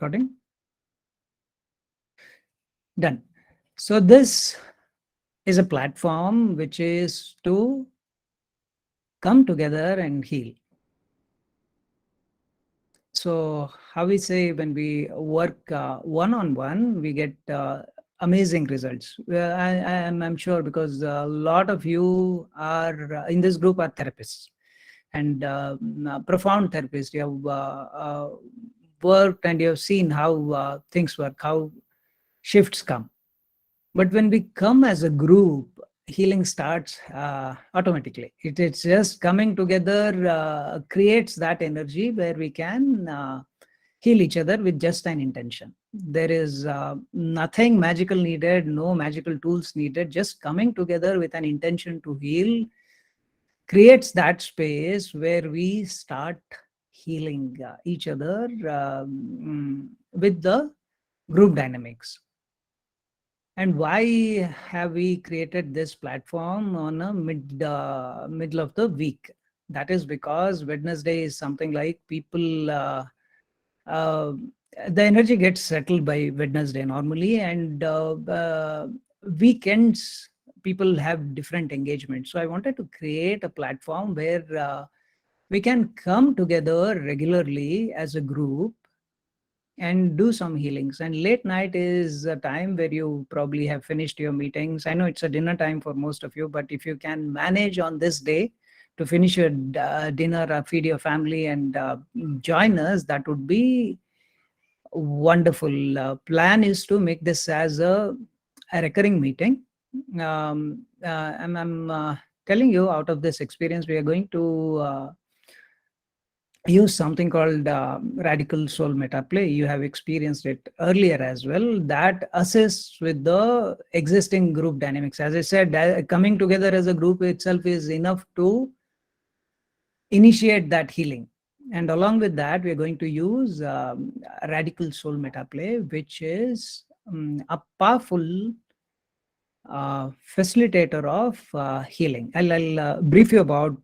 recording. Done. So this is a platform which is to come together and heal. So how we say when we work one-on-one, we get amazing results. I'm sure because a lot of you are in this group are therapists and profound therapists. You have worked and you have seen how things work, how shifts come. But when we come as a group, healing starts automatically. It's just coming together creates that energy where we can heal each other with just an intention. There is nothing magical needed, no magical tools needed. Just coming together with an intention to heal creates that space where we start healing each other with the group dynamics. And why have we created this platform on a middle of the week? That is because Wednesday is something like people, uh, the energy gets settled by Wednesday normally, and weekends people have different engagements. So I wanted to create a platform where we can come together regularly as a group and do some healings. And late night is a time where you probably have finished your meetings. I know it's a dinner time for most of you, but if you can manage on this day to finish your dinner, feed your family, and join us, that would be wonderful. Plan is to make this as a recurring meeting. I'm telling you, out of this experience, we are going to use something called radical soul meta play. You have experienced it earlier as well. That assists with the existing group dynamics. As I said, coming together as a group itself is enough to initiate that healing. And along with that, we're going to use radical soul meta play, which is a powerful facilitator of healing. I'll brief you about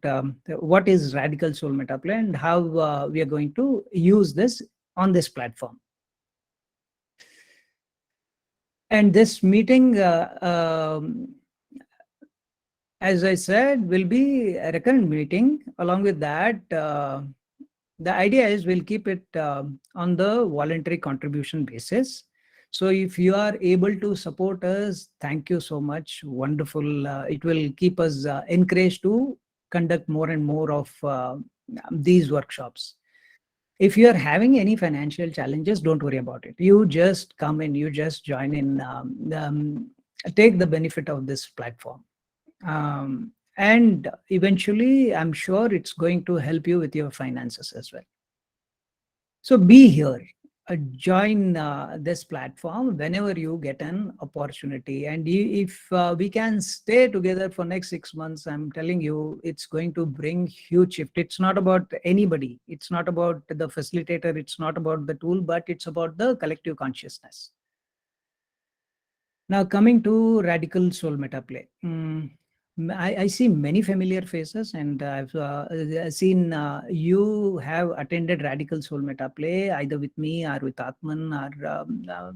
what is radical soul metaplay and how we are going to use this on this platform. And this meeting, as I said, will be a recurrent meeting. Along with that, the idea is we'll keep it on the voluntary contribution basis. So if you are able to support us, thank you so much. Wonderful. It will keep us encouraged to conduct more and more of these workshops. If you are having any financial challenges, don't worry about it. You just come in, you just join in, take the benefit of this platform. And eventually, I'm sure it's going to help you with your finances as well. So be here, join this platform whenever you get an opportunity. And if we can stay together for next 6 months, I'm telling you, it's going to bring huge shift. It's not about anybody. It's not about the facilitator. It's not about the tool, but it's about the collective consciousness. Now coming to radical soul meta play. I see many familiar faces, and I've seen you have attended Radical Soul Meta Play either with me or with Atman or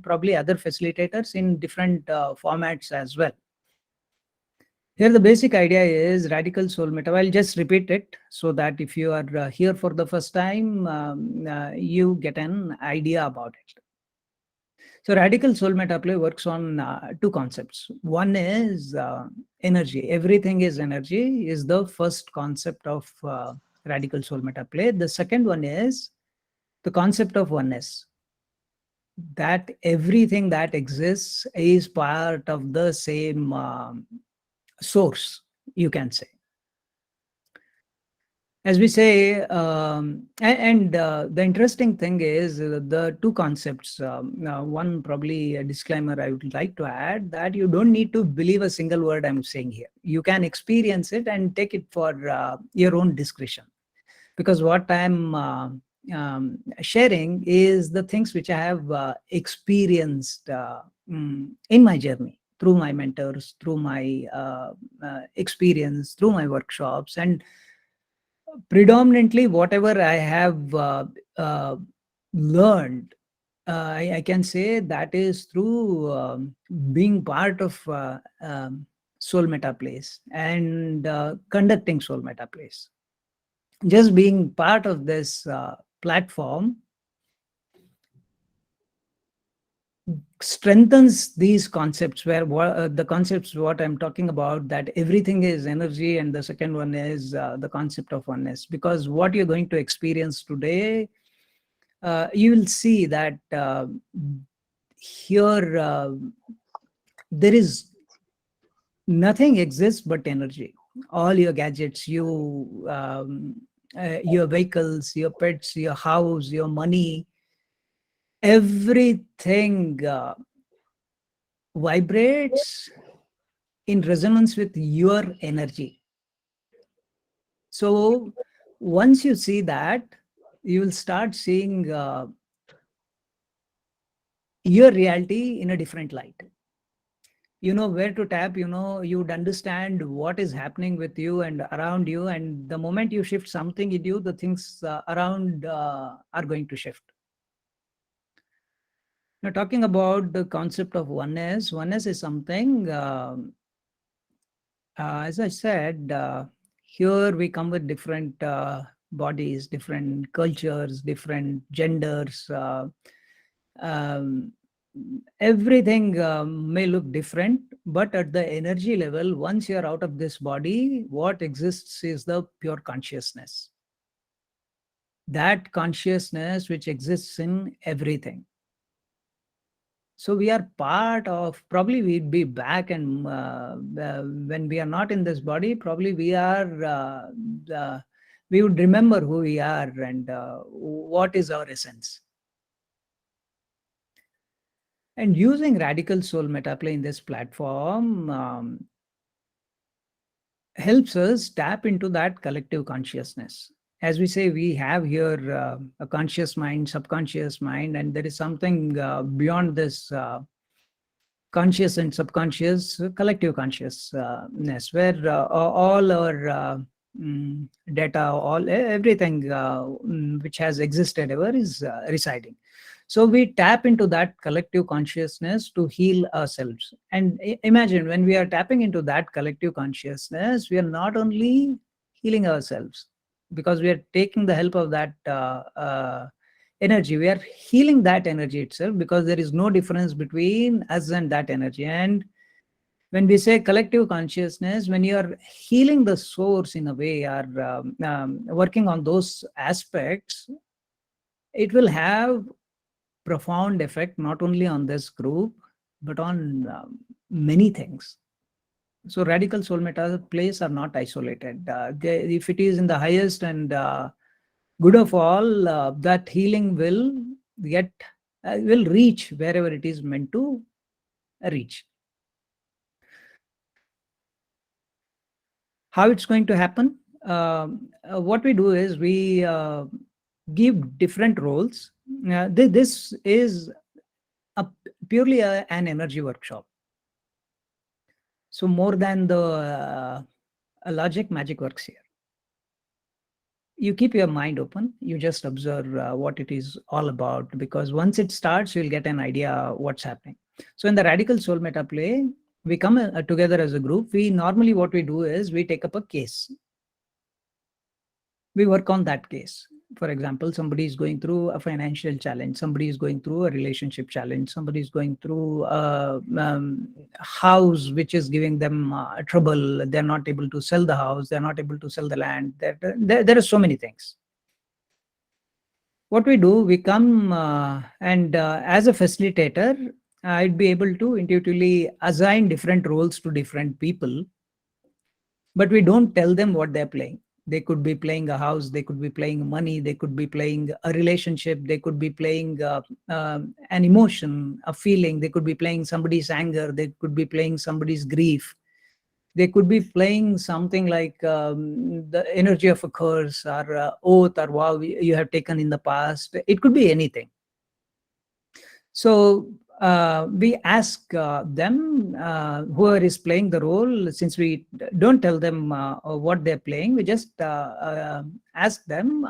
probably other facilitators in different formats as well. Here the basic idea is Radical Soul Meta. I'll just repeat it so that if you are here for the first time, you get an idea about it. So radical soul meta play works on two concepts. One is energy. Everything is energy is the first concept of radical soul meta play. The second one is the concept of oneness. That everything that exists is part of the same source, you can say. As we say, and the interesting thing is the two concepts. One, probably a disclaimer I would like to add, that you don't need to believe a single word I'm saying here. You can experience it and take it for your own discretion. Because what I'm sharing is the things which I have experienced in my journey, through my mentors, through my experience, through my workshops, and predominantly whatever I have learned I can say that is through being part of soul meta plays and conducting soul meta plays. Just being part of this platform strengthens these concepts, where the concepts what I'm talking about, that everything is energy, and the second one is the concept of oneness. Because what you're going to experience today, you will see that here there is nothing exists but energy. All your gadgets, your vehicles, your pets, your house, your money, everything vibrates in resonance with your energy. So once you see that, you will start seeing your reality in a different light. You know where to tap, you would understand what is happening with you and around you, and the moment you shift something in you, the things around are going to shift. Now, talking about the concept of oneness is something, as I said, here we come with different bodies, different cultures, different genders. Um, Everything may look different, but at the energy level, once you're out of this body, what exists is the pure consciousness. That consciousness which exists in everything. So we are part of, probably we'd be back, and when we are not in this body, probably we would remember who we are and what is our essence. And using radical soul metaplay in this platform helps us tap into that collective consciousness. As we say, we have here a conscious mind, subconscious mind, and there is something beyond this conscious and subconscious, collective consciousness, where all our data, everything which has existed ever is residing. So we tap into that collective consciousness to heal ourselves. And imagine, when we are tapping into that collective consciousness, we are not only healing ourselves, because we are taking the help of that energy. We are healing that energy itself, because there is no difference between us and that energy. And when we say collective consciousness, when you are healing the source in a way, or working on those aspects, it will have profound effect not only on this group but on many things. So radical soul meta plays are not isolated. If it is in the highest and good of all, that healing get will reach wherever it is meant to reach. How it's going to happen? What we do is we give different roles. This is a, purely an energy workshop. So more than the logic, magic works here. You keep your mind open. You just observe what it is all about, because once it starts, you'll get an idea what's happening. So in the radical soul meta play, we come together as a group. We normally, what we do is we take up a case. We work on that case. For example, somebody is going through a financial challenge, somebody is going through a relationship challenge, somebody is going through a house which is giving them trouble. They're not able to sell the house, they're not able to sell the land. There are so many things. What we do, we come and as a facilitator, I'd be able to intuitively assign different roles to different people, but we don't tell them what they're playing. They could be playing a house, they could be playing money, they could be playing a relationship, they could be playing an emotion, a feeling, they could be playing somebody's anger, they could be playing somebody's grief, they could be playing something like the energy of a curse, or oath, or vow you have taken in the past. It could be anything. So we ask them, whoever is playing the role, since we don't tell them what they're playing, we just ask them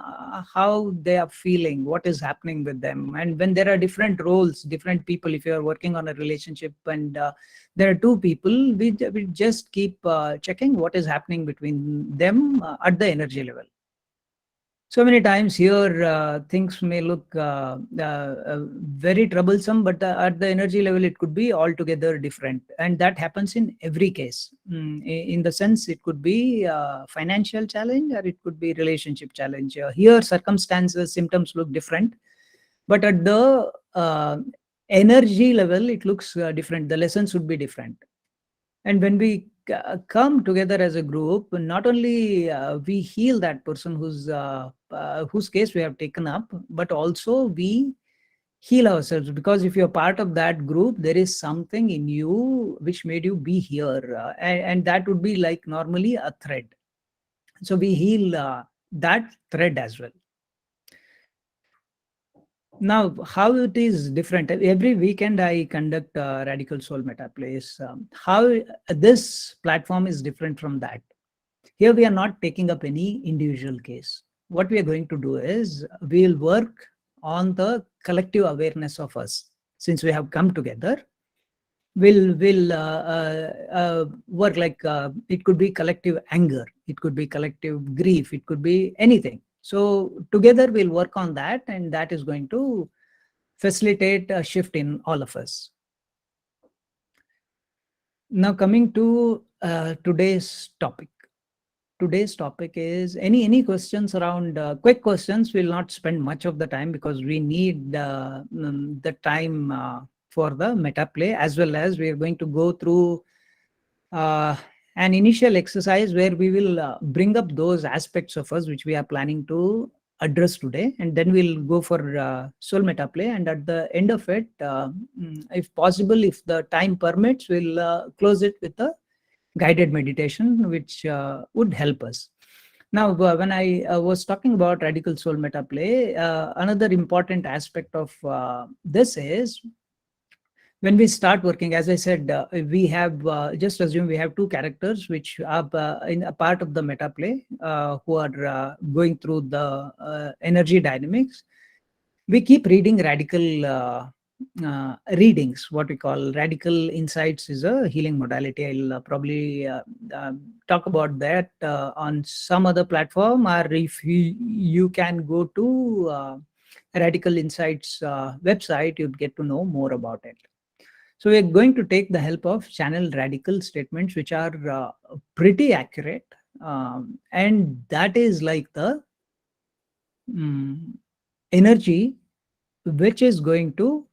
how they are feeling, what is happening with them. And when there are different roles, different people, if you are working on a relationship and there are two people, we just keep checking what is happening between them at the energy level. So many times here, things may look very troublesome, but at the energy level, it could be altogether different. And that happens in every case. In the sense, it could be financial challenge or it could be relationship challenge. Here, circumstances, symptoms look different, but at the energy level, it looks different. The lessons would be different. And when we come together as a group, not only we heal that person whose case we have taken up, but also we heal ourselves, because if you're part of that group, there is something in you which made you be here, and that would be like normally a thread. So we heal that thread as well. Now, how it is different? Every weekend, I conduct Radical Soul Meta Plays. How this platform is different from that? Here, we are not taking up any individual case. What we are going to do is we'll work on the collective awareness of us. Since we have come together, we'll work like it could be collective anger, it could be collective grief, it could be anything. So together we'll work on that, and that is going to facilitate a shift in all of us. Now, coming to today's topic. Today's topic is any questions around quick questions. We'll not spend much of the time because we need the time for the meta play, as well as we are going to go through uh, an initial exercise where we will bring up those aspects of us which we are planning to address today, and then we'll go for soul meta play, and at the end of it, if possible, if the time permits, we'll close it with a guided meditation which would help us. Now, when I was talking about radical soul meta play, another important aspect of this is when we start working, as I said, we have just assume we have two characters which are in a part of the meta play, who are going through the energy dynamics. We keep reading radical readings, what we call radical insights is a healing modality. I'll probably talk about that on some other platform, or if you can go to radical insights website, you'd get to know more about it. So we're going to take the help of channel radical statements, which are pretty accurate. And that is like the mm, energy which is going to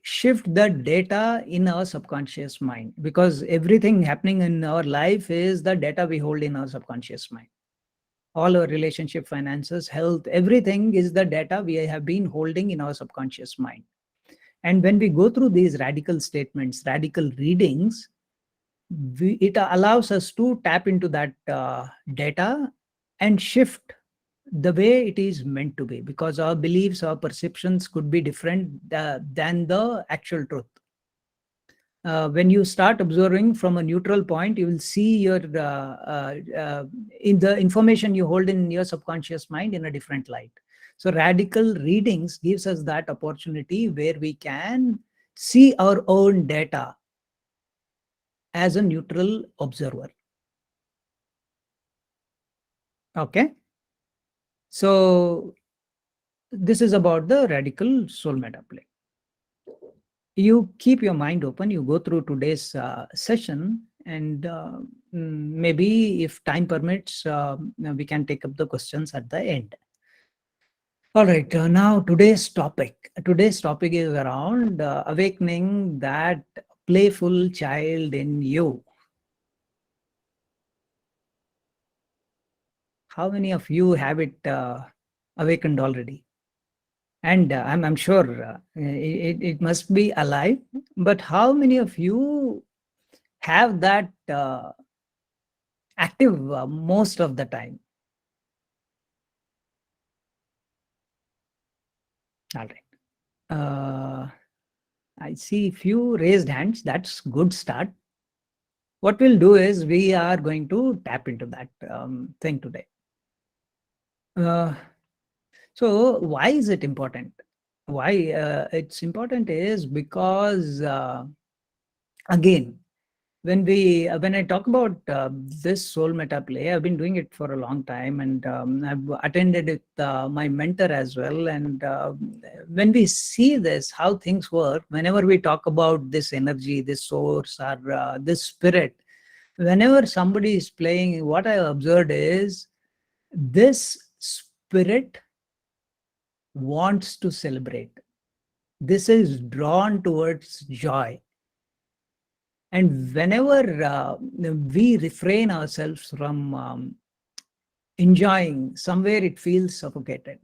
shift the data in our subconscious mind, because everything happening in our life is the data we hold in our subconscious mind. All our relationship, finances, health, everything is the data we have been holding in our subconscious mind. And when we go through these radical statements, radical readings, it allows us to tap into that data and shift the way it is meant to be, because our beliefs, our perceptions could be different than the actual truth. When you start observing from a neutral point, you will see your in the information you hold in your subconscious mind in a different light. So radical readings gives us that opportunity where we can see our own data as a neutral observer. Okay. So this is about the radical soul meta play. You keep your mind open, you go through today's session, and maybe if time permits, we can take up the questions at the end. All right, now today's topic is around awakening that playful child in you. How many of you have it awakened already? And I'm sure it must be alive, but how many of you have that active most of the time? All right. I see few raised hands. That's good start. What we'll do is we are going to tap into that thing today. Uh, so why is it important? Why it's important is because again, when I talk about this soul meta play, I've been doing it for a long time, and I've attended it my mentor as well. And when we see this, how things work, whenever we talk about this energy, this source, or this spirit, whenever somebody is playing, what I observed is this spirit wants to celebrate. This is drawn towards joy. And whenever we refrain ourselves from enjoying, somewhere it feels suffocated.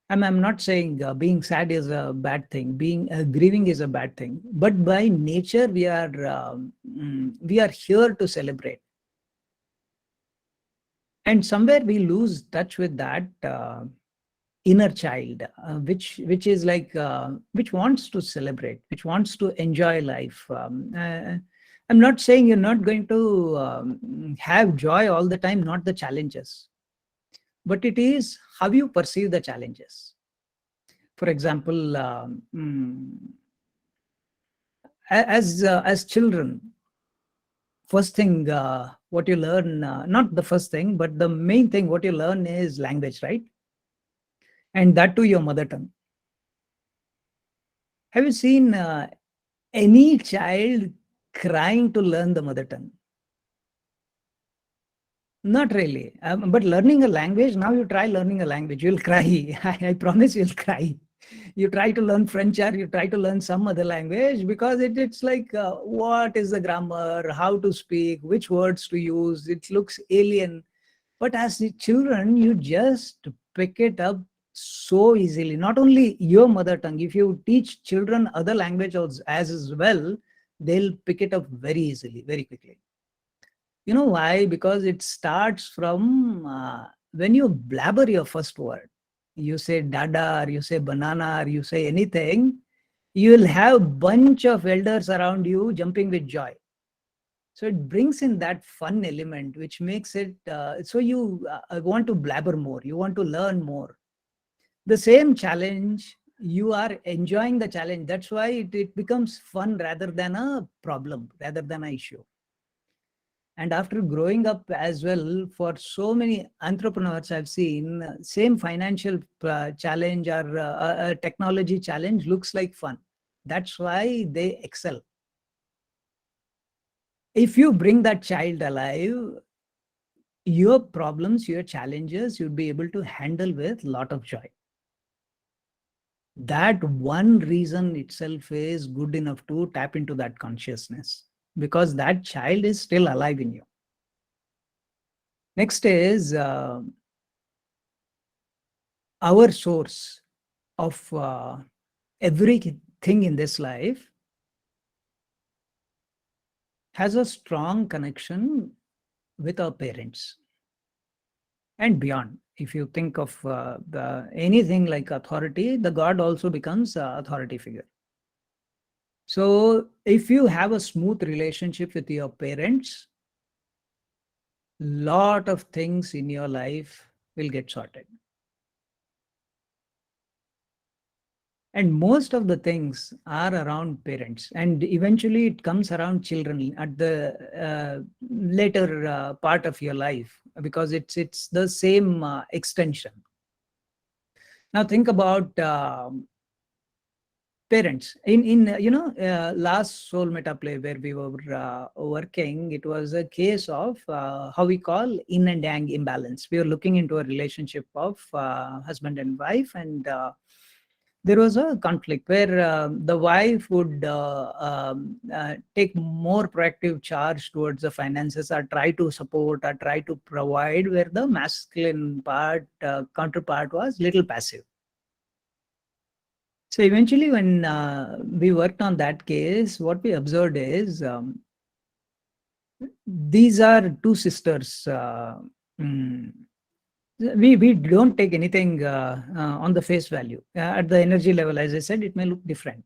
I'm not saying being sad is a bad thing, being grieving is a bad thing, but by nature we are here to celebrate, and somewhere we lose touch with that inner child, which is like which wants to celebrate, which wants to enjoy life. I'm not saying you're not going to have joy all the time, not the challenges, but it is how you perceive the challenges. For example, as children, first thing what you learn, not the first thing, but the main thing what you learn is language, right? And that too your mother tongue. Have you seen any child crying to learn the mother tongue? Not really. But learning a language, now you try learning a language, you'll cry. I promise you'll cry. You try to learn French or you try to learn some other language, because it's like, what is the grammar, how to speak, which words to use. It looks alien. But as the children, you just pick it up so easily. Not only your mother tongue, if you teach children other languages as well, they'll pick it up very easily, very quickly. You know why? Because it starts from when you blabber your first word. You say dada, or you say banana, or you say anything, you will have bunch of elders around you jumping with joy. So it brings in that fun element, which makes it so you want to blabber more, you want to learn more. The same challenge, you are enjoying the challenge. That's why it becomes fun rather than a problem, rather than an issue. And after growing up as well, for so many entrepreneurs I've seen, same financial challenge or a technology challenge looks like fun. That's why they excel. If you bring that child alive, your problems, your challenges, you'd be able to handle with a lot of joy. That one reason itself is good enough to tap into that consciousness, because that child is still alive in you. Next is our source of everything in this life has a strong connection with our parents and beyond. If you think of anything like authority, the God also becomes authority figure. So if you have a smooth relationship with your parents, lot of things in your life will get sorted. And most of the things are around parents, and eventually it comes around children at the later part of your life, because it's the same extension. Now think about parents in last soul meta play where we were working. It was a case of how we call yin and yang imbalance. We were looking into a relationship of husband and wife, and there was a conflict where the wife would take more proactive charge towards the finances, or try to support or try to provide, where the masculine part counterpart was little passive. So eventually, when we worked on that case, what we observed is these are two sisters. Mm, we don't take anything on the face value. At the energy level, as I said, it may look different.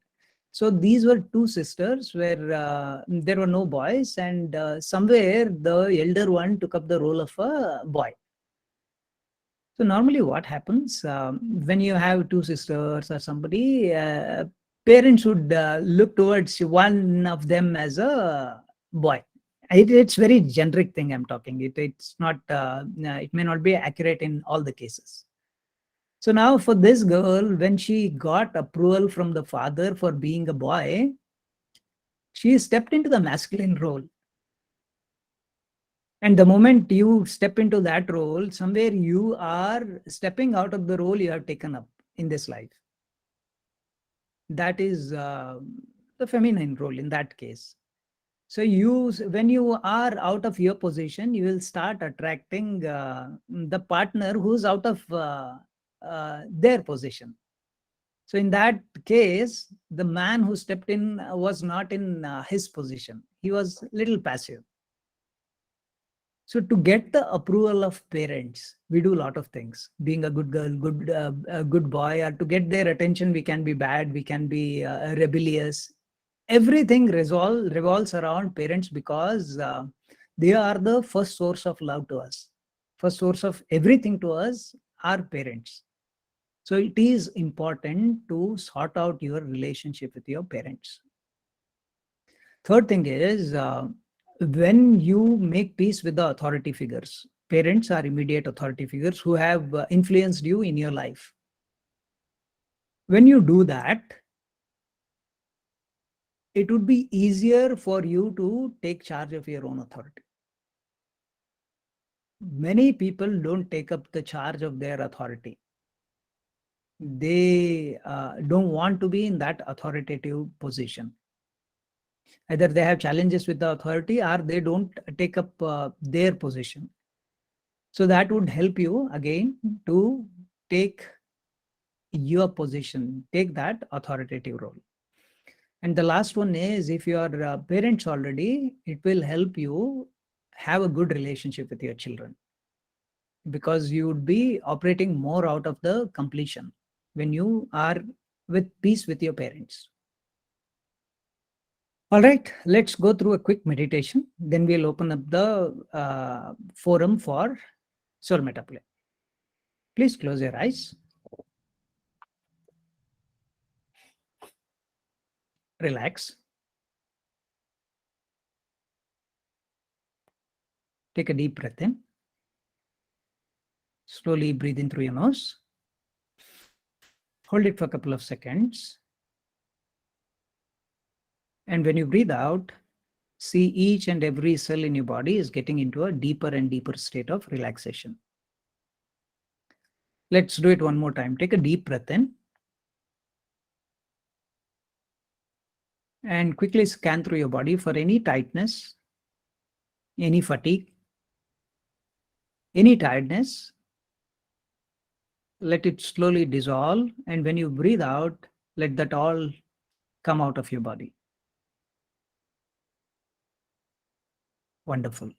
So these were two sisters where there were no boys, and somewhere the elder one took up the role of a boy. So normally, what happens when you have two sisters or somebody, parents would look towards one of them as a boy. It's very generic thing I'm talking. It's not. It may not be accurate in all the cases. So now, for this girl, when she got approval from the father for being a boy, she stepped into the masculine role. And the moment you step into that role, somewhere you are stepping out of the role you have taken up in this life. That is the feminine role in that case. So when you are out of your position, you will start attracting the partner who's out of their position. So in that case, the man who stepped in was not in his position. He was little passive. So to get the approval of parents, we do a lot of things. Being a good girl, a good boy, or to get their attention, we can be bad, we can be rebellious. Everything revolves around parents because they are the first source of love to us. First source of everything to us are parents. So it is important to sort out your relationship with your parents. Third thing is when you make peace with the authority figures, parents are immediate authority figures who have influenced you in your life. When you do that, it would be easier for you to take charge of your own authority. Many people don't take up the charge of their authority. They don't want to be in that authoritative position. Either they have challenges with the authority or they don't take up their position. So that would help you again to take your position, take that authoritative role. And the last one is if you are parents already, it will help you have a good relationship with your children because you would be operating more out of the completion when you are with peace with your parents. All right, let's go through a quick meditation. Then we'll open up the forum for soul metaplay. Please close your eyes. Relax. Take a deep breath in. Slowly breathe in through your nose. Hold it for a couple of seconds. And when you breathe out, see each and every cell in your body is getting into a deeper and deeper state of relaxation. Let's do it one more time. Take a deep breath in. And quickly scan through your body for any tightness, any fatigue, any tiredness. Let it slowly dissolve. And when you breathe out, let that all come out of your body. Wonderful.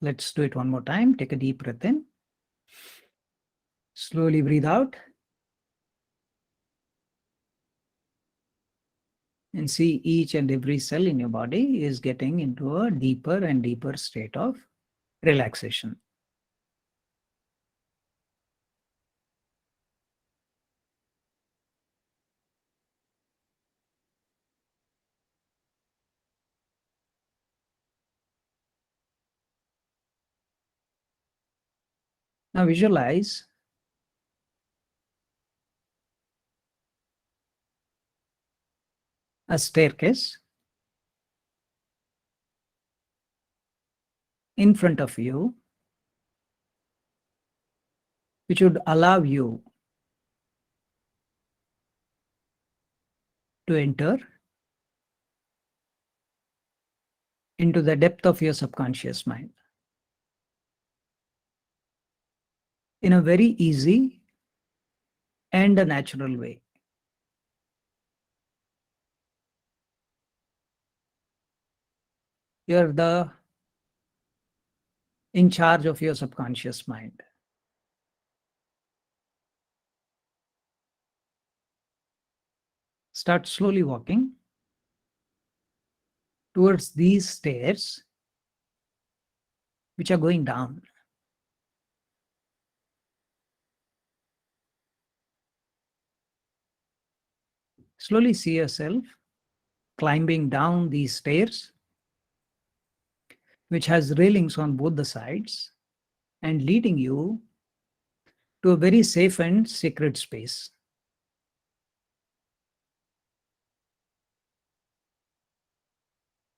Let's do it one more time. Take a deep breath in. Slowly breathe out. And see each and every cell in your body is getting into a deeper and deeper state of relaxation. Now visualize a staircase in front of you, which would allow you to enter into the depth of your subconscious mind in a very easy and a natural way. You're in charge of your subconscious mind. Start slowly walking. towards these stairs which are going down. Slowly see yourself climbing down these stairs, which has railings on both the sides, and leading you to a very safe and sacred space.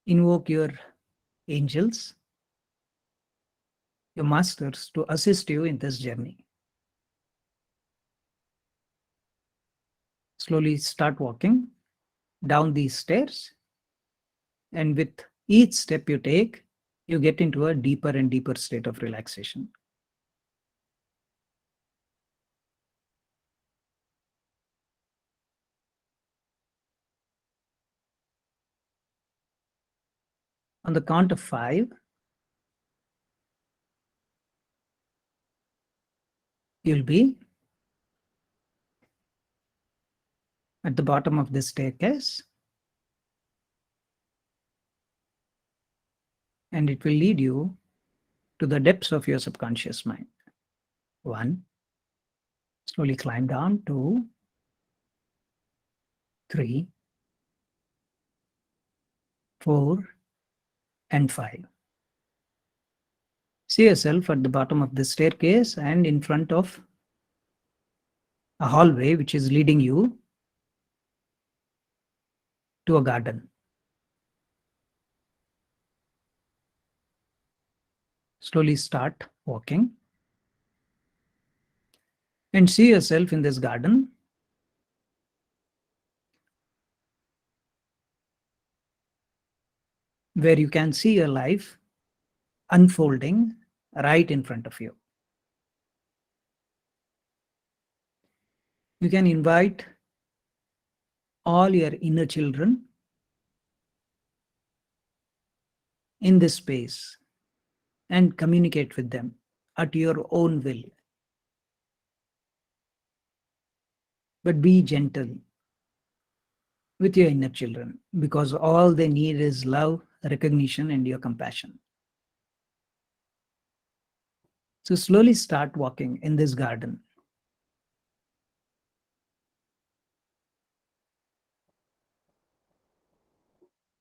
Invoke your angels, your masters, to assist you in this journey. Slowly start walking down these stairs, and with each step you take, you get into a deeper and deeper state of relaxation. On the count of 5, you'll be at the bottom of this staircase, and it will lead you to the depths of your subconscious mind. 1, slowly climb down. 2, 3, 4, and 5. See yourself at the bottom of the staircase and in front of a hallway which is leading you to a garden. Slowly start walking and see yourself in this garden, where you can see your life unfolding right in front of you. You can invite all your inner children in this space and communicate with them at your own will. But be gentle with your inner children, because all they need is love, recognition, and your compassion. So slowly start walking in this garden.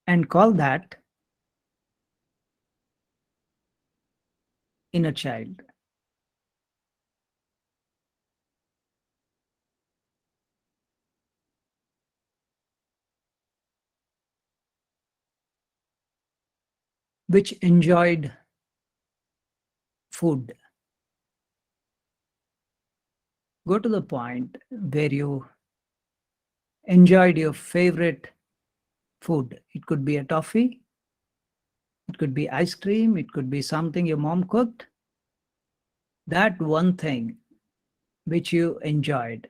And call that inner child. Which enjoyed food. Go to the point where you enjoyed your favorite food. It could be a toffee, it could be ice cream, it could be something your mom cooked. That one thing which you enjoyed.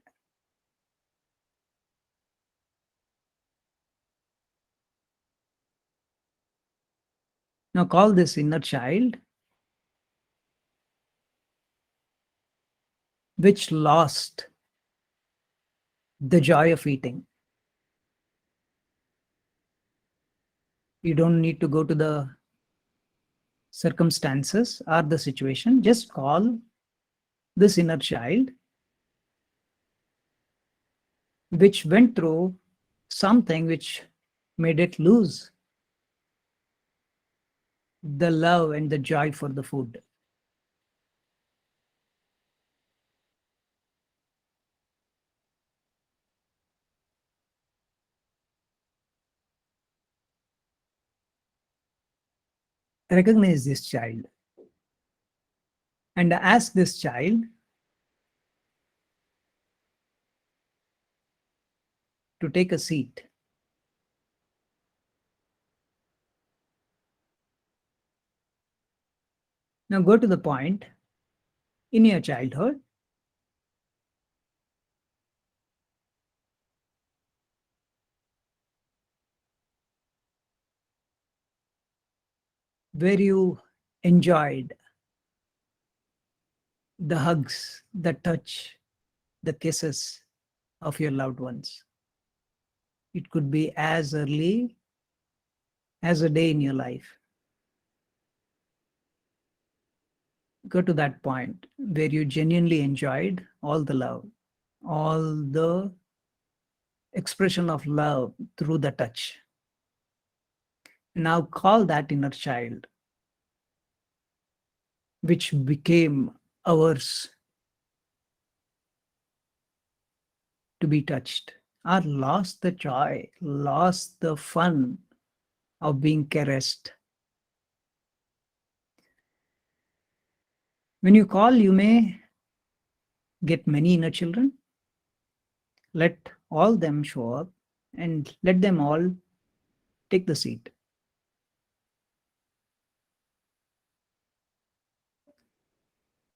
Now call this inner child, which lost the joy of eating. You don't need to go to the circumstances or the situation. Just call this inner child, which went through something which made it lose the love and the joy for the food. Recognize this child and ask this child to take a seat. Now go to the point in your childhood where you enjoyed the hugs, the touch, the kisses of your loved ones. It could be as early as a day in your life. Go to that point where you genuinely enjoyed all the love, all the expression of love through the touch. Now call that inner child, which became ours to be touched, or lost the joy, lost the fun of being caressed. When you call, you may get many inner children. Let all them show up and let them all take the seat.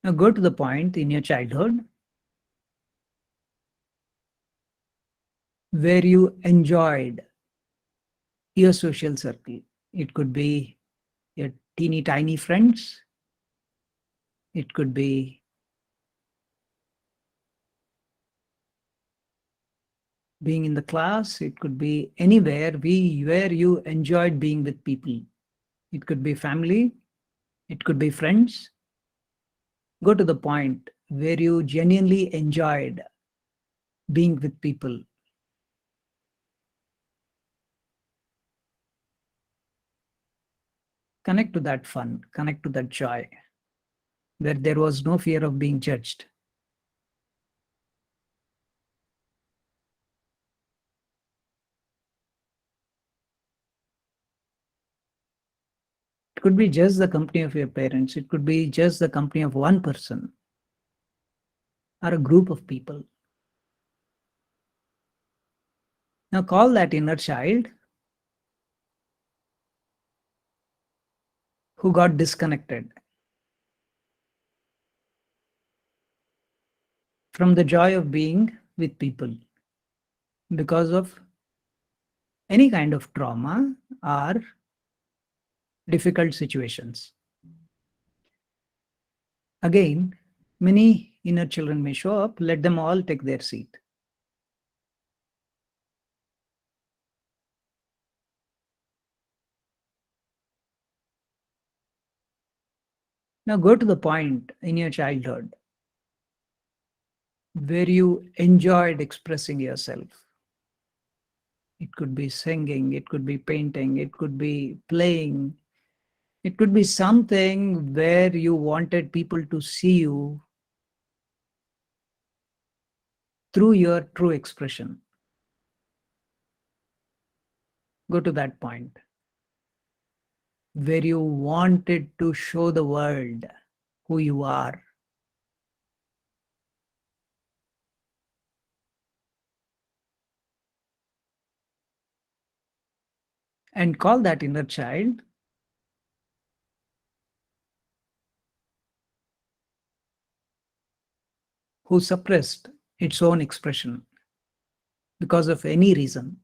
Now go to the point in your childhood where you enjoyed your social circle. It could be your teeny tiny friends. It could be being in the class. It could be anywhere where you enjoyed being with people. It could be family. It could be friends. Go to the point where you genuinely enjoyed being with people. Connect to that fun, connect to that joy, where there was no fear of being judged. It could be just the company of your parents. It could be just the company of one person or a group of people. Now call that inner child who got disconnected from the joy of being with people because of any kind of trauma or difficult situations. Again, many inner children may show up, let them all take their seat. Now go to the point in your childhood where you enjoyed expressing yourself. It could be singing, it could be painting, it could be playing, it could be something where you wanted people to see you through your true expression. Go to that point where you wanted to show the world who you are. And call that inner child who suppressed its own expression because of any reason.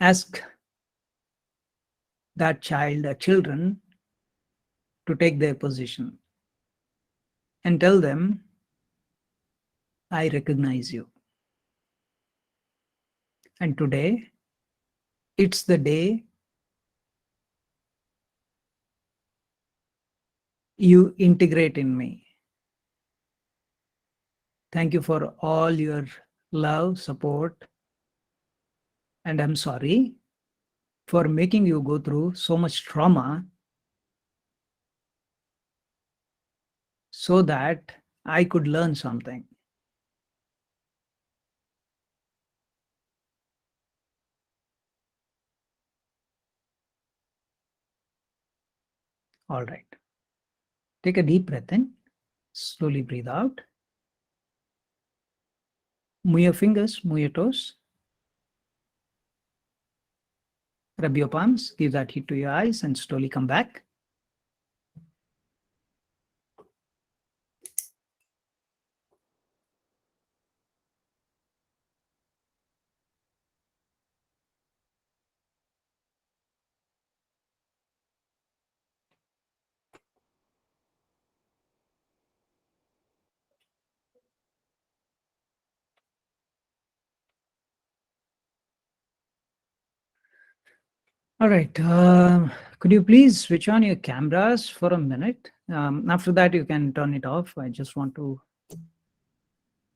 Ask that child or children to take their position and tell them, I recognize you. And today, it's the day you integrate in me. Thank you for all your love, support, and I'm sorry for making you go through so much trauma so that I could learn something. All right. Take a deep breath in, slowly breathe out. Move your fingers, move your toes, rub your palms, give that heat to your eyes, and slowly come back. All right. Could you please switch on your cameras for a minute? After that, you can turn it off. I just want to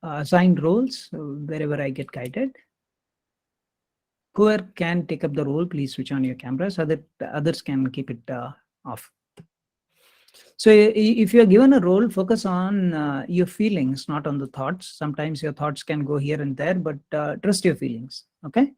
assign roles wherever I get guided. Whoever can take up the role, please switch on your camera so that the others can keep it off. So if you're given a role, focus on your feelings, not on the thoughts. Sometimes your thoughts can go here and there, but trust your feelings. Okay.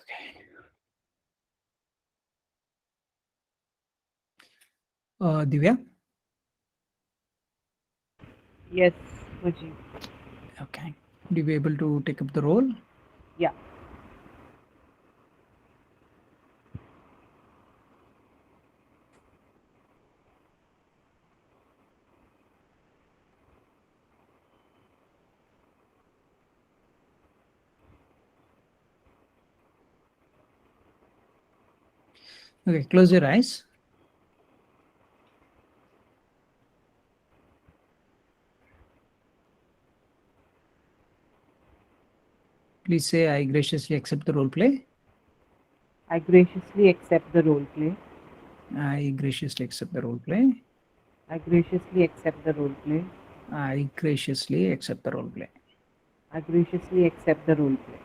Okay. Divya. Yes, Muji. Okay. Do you be able to take up the role? Yeah. Okay. Close your eyes. Please say, I graciously accept the role play. I graciously accept the role play. I graciously accept the role play. I graciously accept the role play. I graciously accept the role play. I graciously accept the role play.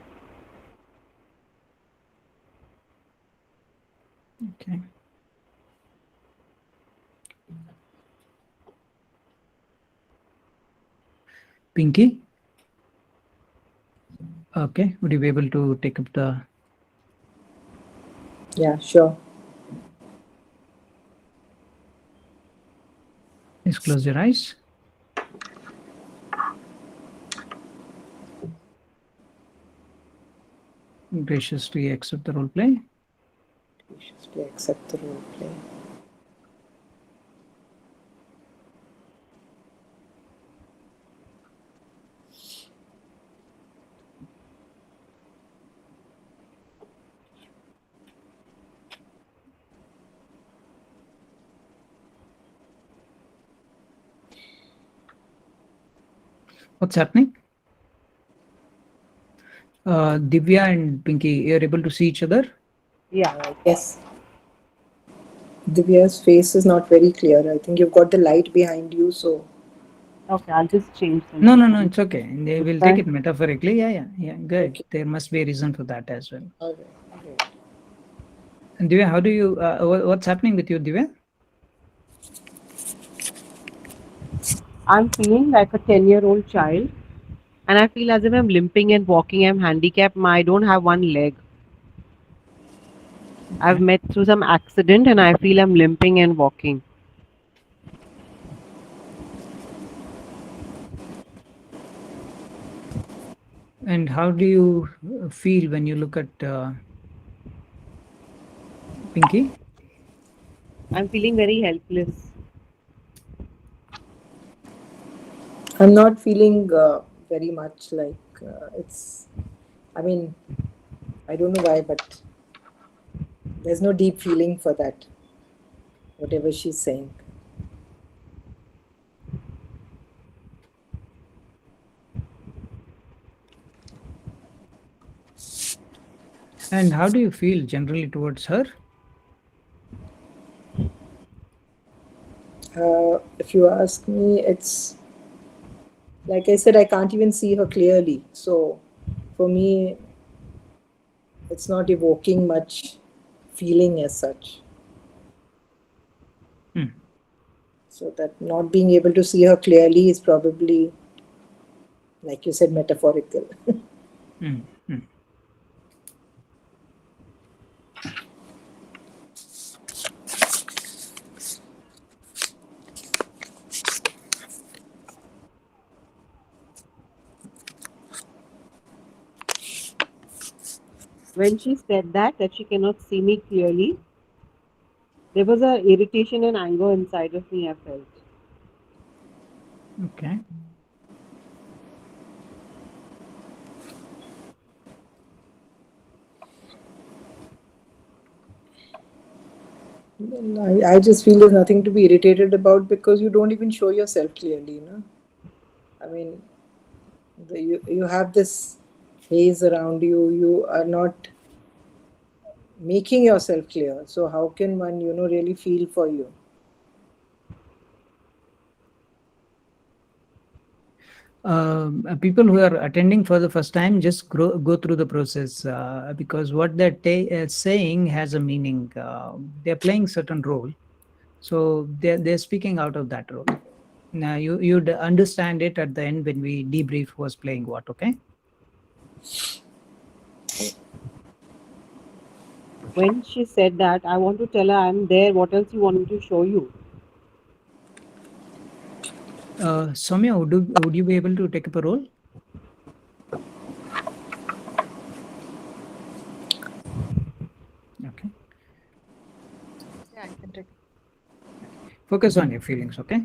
Okay. Pinky. Okay. Would you be able to take up the? Yeah, sure. Please close your eyes. Graciously accept the role play. Graciously accept the role play. What's happening? Divya and Pinky, you're able to see each other? Yeah. Yes. Divya's face is not very clear. I think you've got the light behind you, so Okay, I'll just change the No, light. no, no, it's okay. They This will take time? it metaphorically. Yeah, yeah, yeah. Good. okay. There must be a reason for that as well. All right. All right. And Divya, how do you, what's happening with you, Divya? I'm feeling like a 10-year-old child, and I feel as if I'm limping and walking. I'm handicapped. I don't have one leg. I've Okay. met through some accident, and I feel I'm limping and walking. And how do you feel when you look at Pinky? I'm feeling very helpless. I'm not feeling very much like it's. I mean, I don't know why, but there's no deep feeling for that. Whatever she's saying. And how do you feel generally towards her? If you ask me, it's like I said, I can't even see her clearly. So for me, it's not evoking much feeling as such. Hmm. So that not being able to see her clearly is probably, like you said, metaphorical. Hmm. Hmm. When she said that she cannot see me clearly, there was a irritation and anger inside of me, I felt. Okay. I just feel there's nothing to be irritated about because you don't even show yourself clearly, you know. I mean, you have this haze around you. You are not making yourself clear. So how can one, really feel for you? People who are attending for the first time just go through the process, because what they're saying has a meaning. They're playing certain role, so they're speaking out of that role. Now you'd understand it at the end when we debrief who was playing what. Okay. When she said that, I want to tell her I'm there. What else you want me to show you? Soumya, would you be able to take up a role? Okay. Yeah, I can take. Focus on your feelings. Okay.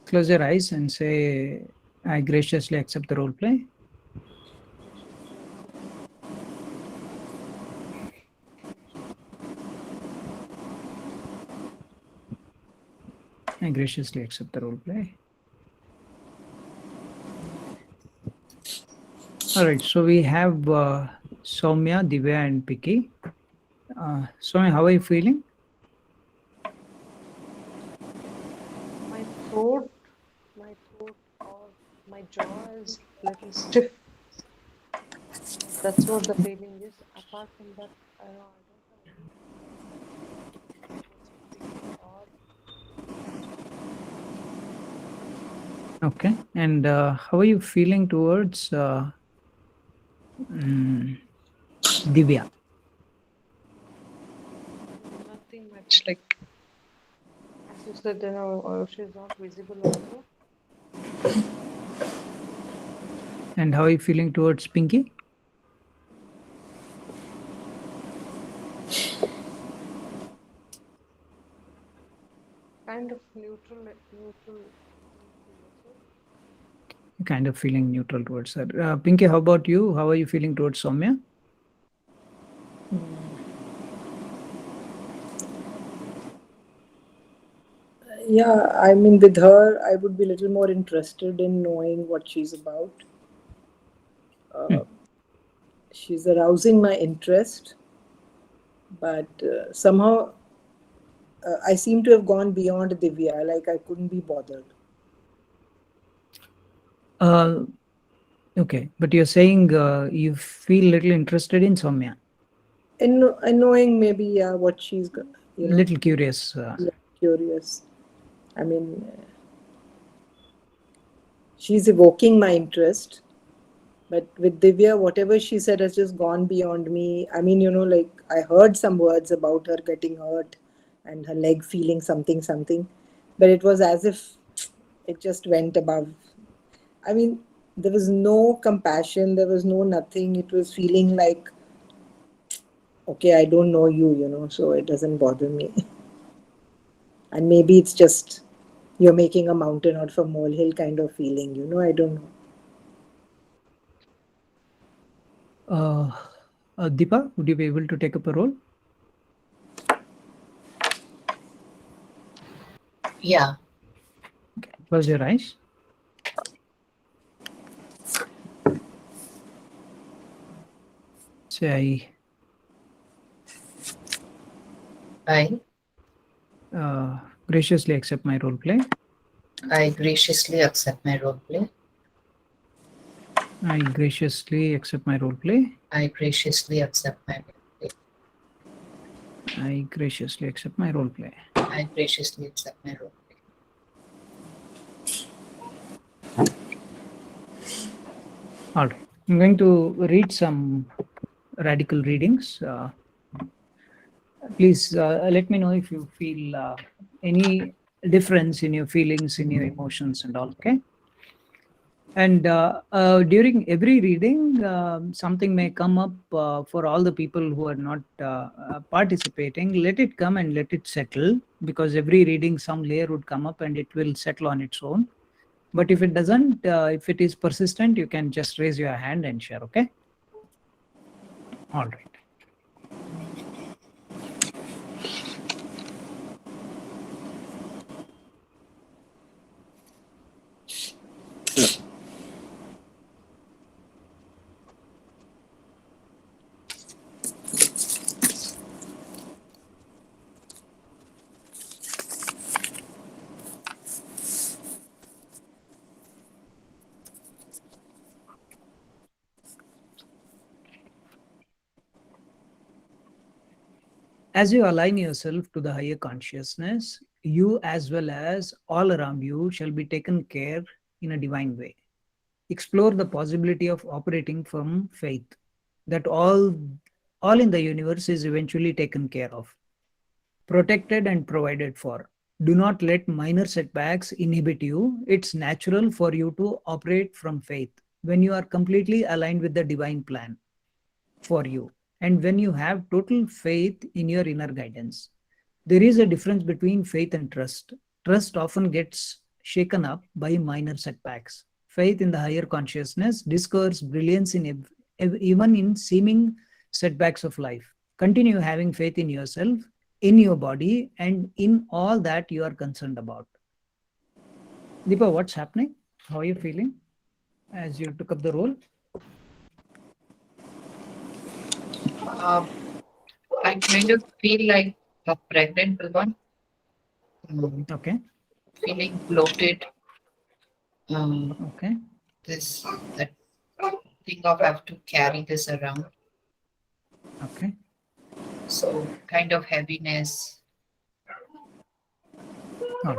Close your eyes and say, "I graciously accept the role play." I graciously accept the role play. All right. So we have Soumya, Divya, and Piki. Soumya, how are you feeling? My throat, my throat or my jaw is little stiff. That's what the feeling is. Apart from that, I don't have any towards Pinky or Okay. And how are you feeling towards Divya? nothing much. Like as you said, she's not visible also. And how are you feeling towards Pinky? Kind of neutral also. Kind of feeling neutral towards her. Pinky, how about you? How are you feeling towards Soumya? Yeah, I mean, with her, I would be a little more interested in knowing what she's about. She's arousing my interest, but somehow I seem to have gone beyond Divya, like I couldn't be bothered. Uh, okay, but you're saying you feel little interested in Soumya, And knowing maybe, yeah, what she's got, little curious. yeah, curious. I mean, she's evoking my interest, but with Divya, whatever she said has just gone beyond me. I mean, like I heard some words about her getting hurt and her leg feeling something, something, but it was as if it just went above. I mean, there was no compassion, there was no nothing. It was feeling like, okay, I don't know you, so it doesn't bother me. And maybe it's just you're making a mountain out of a molehill kind of feeling, I don't know. Uh, Deepa, would you be able to take up a role? Yeah, Okay. Close your eyes. Say, I graciously accept my role play. I graciously accept my role play. I graciously accept my role play. I graciously accept my role play. I graciously accept my role play. I graciously accept my role play. All right. I'm going to read some radical readings. Please let me know if you feel any difference in your feelings, in your emotions, and all. Okay. And during every reading, something may come up for all the people who are not participating. Let it come and let it settle, because every reading, some layer would come up and it will settle on its own. But if it doesn't, if it is persistent, you can just raise your hand and share, okay? All right. As you align yourself to the higher consciousness, you as well as all around you shall be taken care in a divine way. Explore the possibility of operating from faith that all in the universe is eventually taken care of, protected and provided for. Do not let minor setbacks inhibit you. It's natural for you to operate from faith when you are completely aligned with the divine plan for you, and when you have total faith in your inner guidance. There is a difference between faith and trust. Trust often gets shaken up by minor setbacks. Faith in the higher consciousness discovers brilliance in even in seeming setbacks of life. Continue having faith in yourself, in your body, and in all that you are concerned about. Deepa, what's happening? How are you feeling as you took up the role? I kind of feel like a pregnant woman, Okay. feeling bloated. Okay. That thing of have to carry this around. Okay. So kind of heaviness. All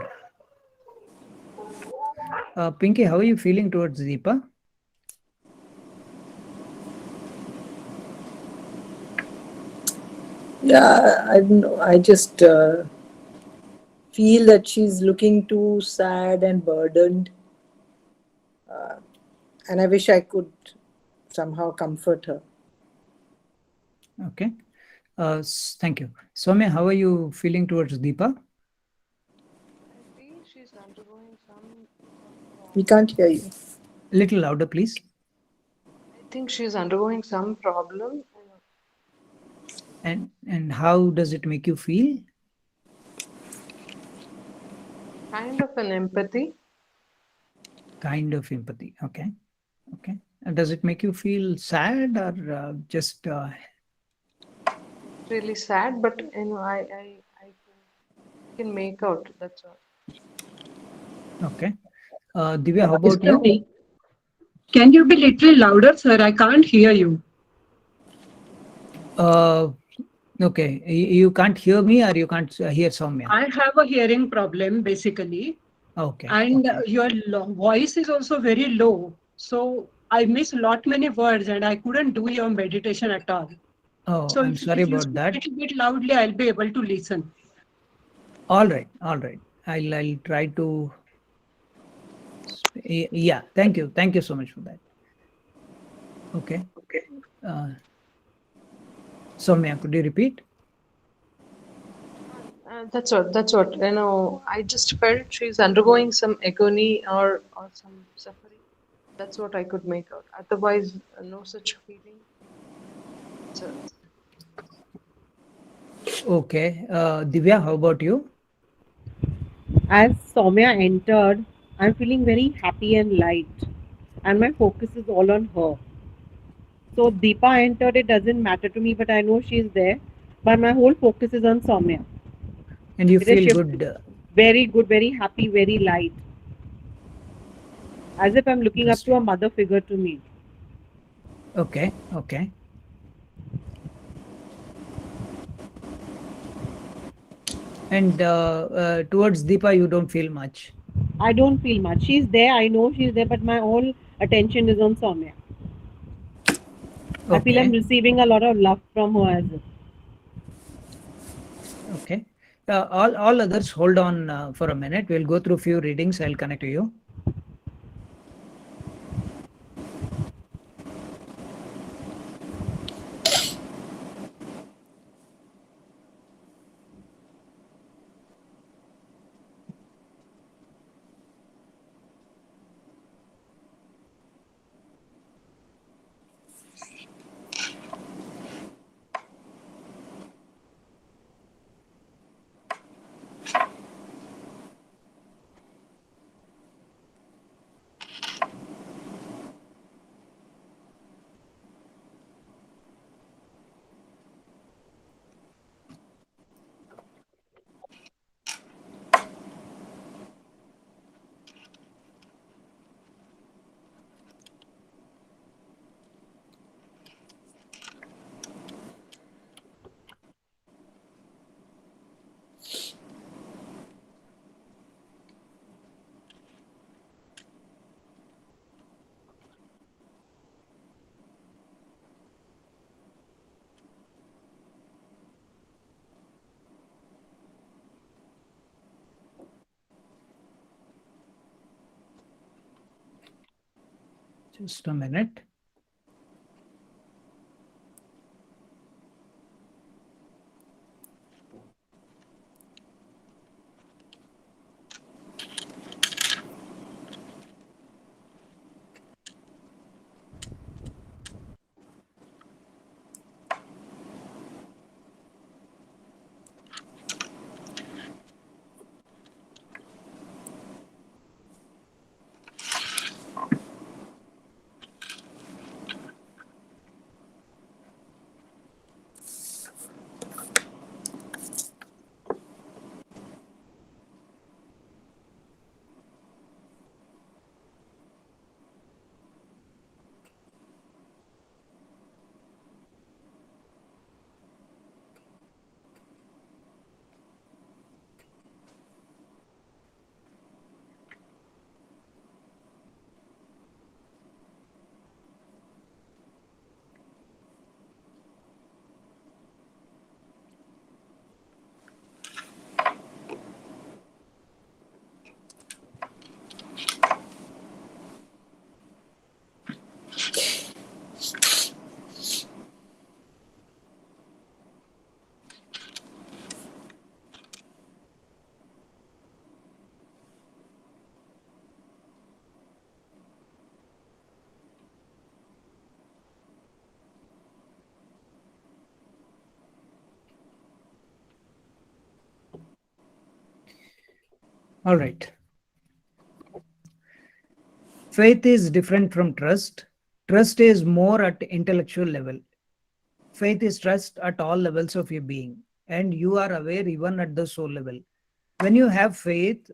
right. Pinky, how are you feeling towards Deepa? Yeah, I don't know. I just feel that she's looking too sad and burdened. And I wish I could somehow comfort her. Okay. Thank you. Soumya, how are you feeling towards Deepa? I feel she's undergoing some We can't hear you. A little louder, please. I think she's undergoing some problem. And how does it make you feel? Kind of an empathy. Kind of empathy. Okay. Okay. And does it make you feel sad or just Really sad, but I can make out. That's all. okay? Divya, how about Excuse you? me. Can you be little louder, sir? I can't hear you. Okay. You can't hear me or you can't hear Soumya? I have a hearing problem, basically, Okay. and Okay. your voice is also very low. So I miss lot many words, and I couldn't do your meditation at all. Oh, So I'm sorry if you about speak that. a little bit loudly, I'll be able to listen. All right. All right. I'll try to. Yeah. Thank you. Thank you so much for that. Okay. Soumya, could you repeat? That's what. That's what. I just felt she's undergoing some agony or some suffering. That's what I could make out. Otherwise, no such feeling. So, Okay. Divya, how about you? As Soumya entered, I'm feeling very happy and light, and my focus is all on her. So Deepa entered, it doesn't matter to me, but I know she's there. But my whole focus is on Soumya. And you It has feel shifted. good. Very good, very happy, very light. As if I'm looking up to a Interesting. mother figure to me. Okay. Okay. And towards Deepa, you don't feel much. I don't feel much. She's there, I know she's there, but my whole attention is on Soumya. I feel I'm Okay. receiving a lot of love from her as well. Okay. All others, hold on for a minute. We'll go through few readings. I'll connect to you. Just a minute. All right. Faith is different from trust. Trust is more at intellectual level. Faith is trust at all levels of your being, and you are aware even at the soul level. When you have faith,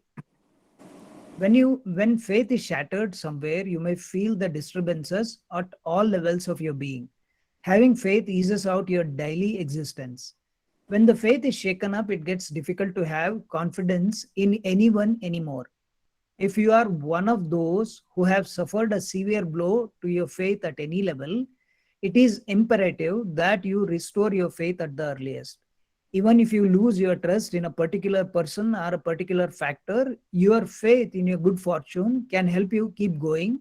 when faith is shattered somewhere, you may feel the disturbances at all levels of your being. Having faith eases out your daily existence. When the faith is shaken up, it gets difficult to have confidence in anyone anymore. If you are one of those who have suffered a severe blow to your faith at any level, it is imperative that you restore your faith at the earliest. Even if you lose your trust in a particular person or a particular factor, your faith in your good fortune can help you keep going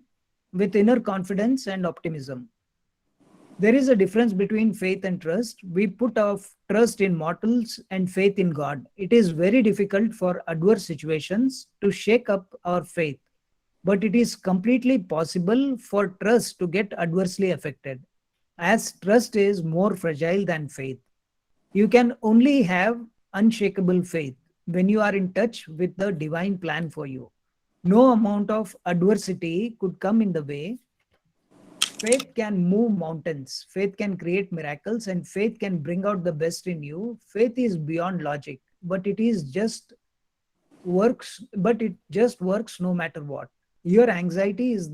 with inner confidence and optimism. There is a difference between faith and trust. We put our trust in mortals and faith in God. It is very difficult for adverse situations to shake up our faith, but it is completely possible for trust to get adversely affected, as trust is more fragile than faith. You can only have unshakable faith when you are in touch with the divine plan for you. No amount of adversity could come in the way. Faith can move mountains, faith can create miracles, and faith can bring out the best in you. Faith is beyond logic, but it just works no matter what. Your anxiety is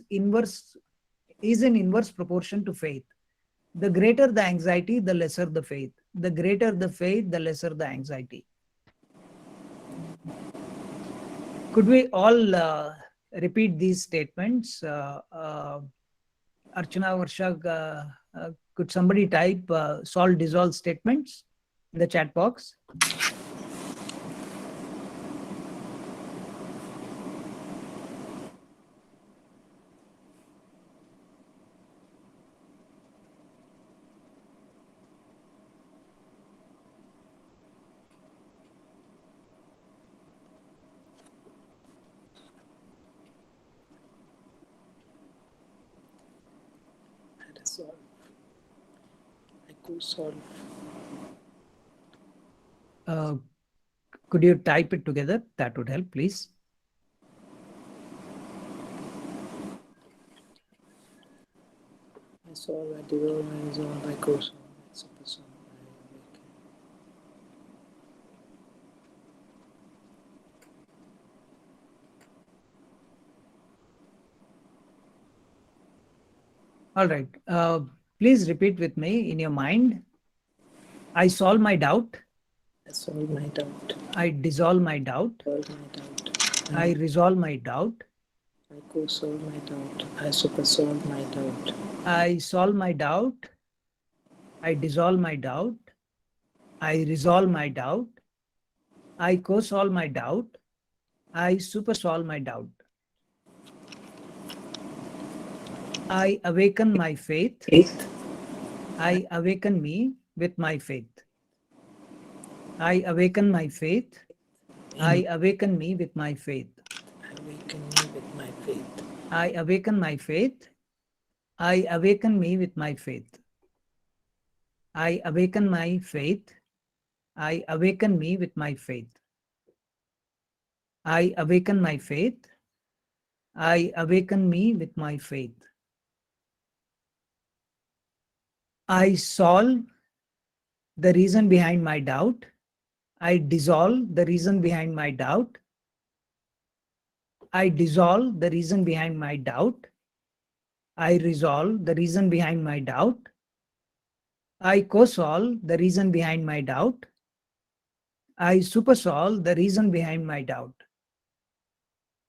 in inverse proportion to faith. The greater the anxiety, the lesser the faith. The greater the faith, the lesser the anxiety. Could we all repeat these statements? Archana, Varsha, could somebody type solve dissolve statements in the chat box? Resolve. I could solve. Could you type it together? That would help, please. I solve, I dissolve, I resolve, I co solve, I super solve, I awaken. All right. Please repeat with me in your mind. I solve my doubt. I solve my doubt. I dissolve my doubt. Solve my doubt. I resolve my doubt. I co solve my doubt. I super solve my doubt. I solve my doubt. I dissolve my doubt. I resolve my doubt. I co solve my doubt. I super solve my doubt. I awaken my faith. Faith. I awaken me with my faith. I awaken my faith. I awaken me with my faith. Awaken me with my faith. I awaken my faith. I awaken me with my faith. I awaken my faith. I awaken me with my faith. I awaken my faith. I awaken me with my faith. I solve the reason behind my doubt. I dissolve the reason behind my doubt. I dissolve the reason behind my doubt. I resolve the reason behind my doubt. I co-solve the reason behind my doubt. I supersolve the reason behind my doubt.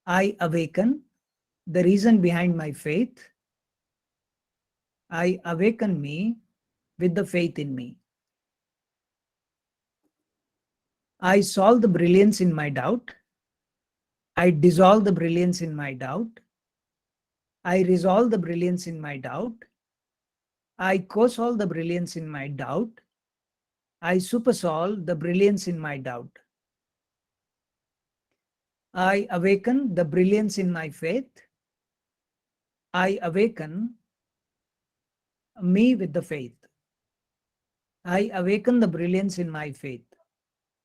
I awaken the reason behind my faith. I awaken me with the faith in me. I solve the brilliance in my doubt. I dissolve the brilliance in my doubt. I resolve the brilliance in my doubt. I co-solve the brilliance in my doubt. I supersolve the brilliance in my doubt. I awaken the brilliance in my faith. I awaken me with the faith. I awaken the brilliance in my faith.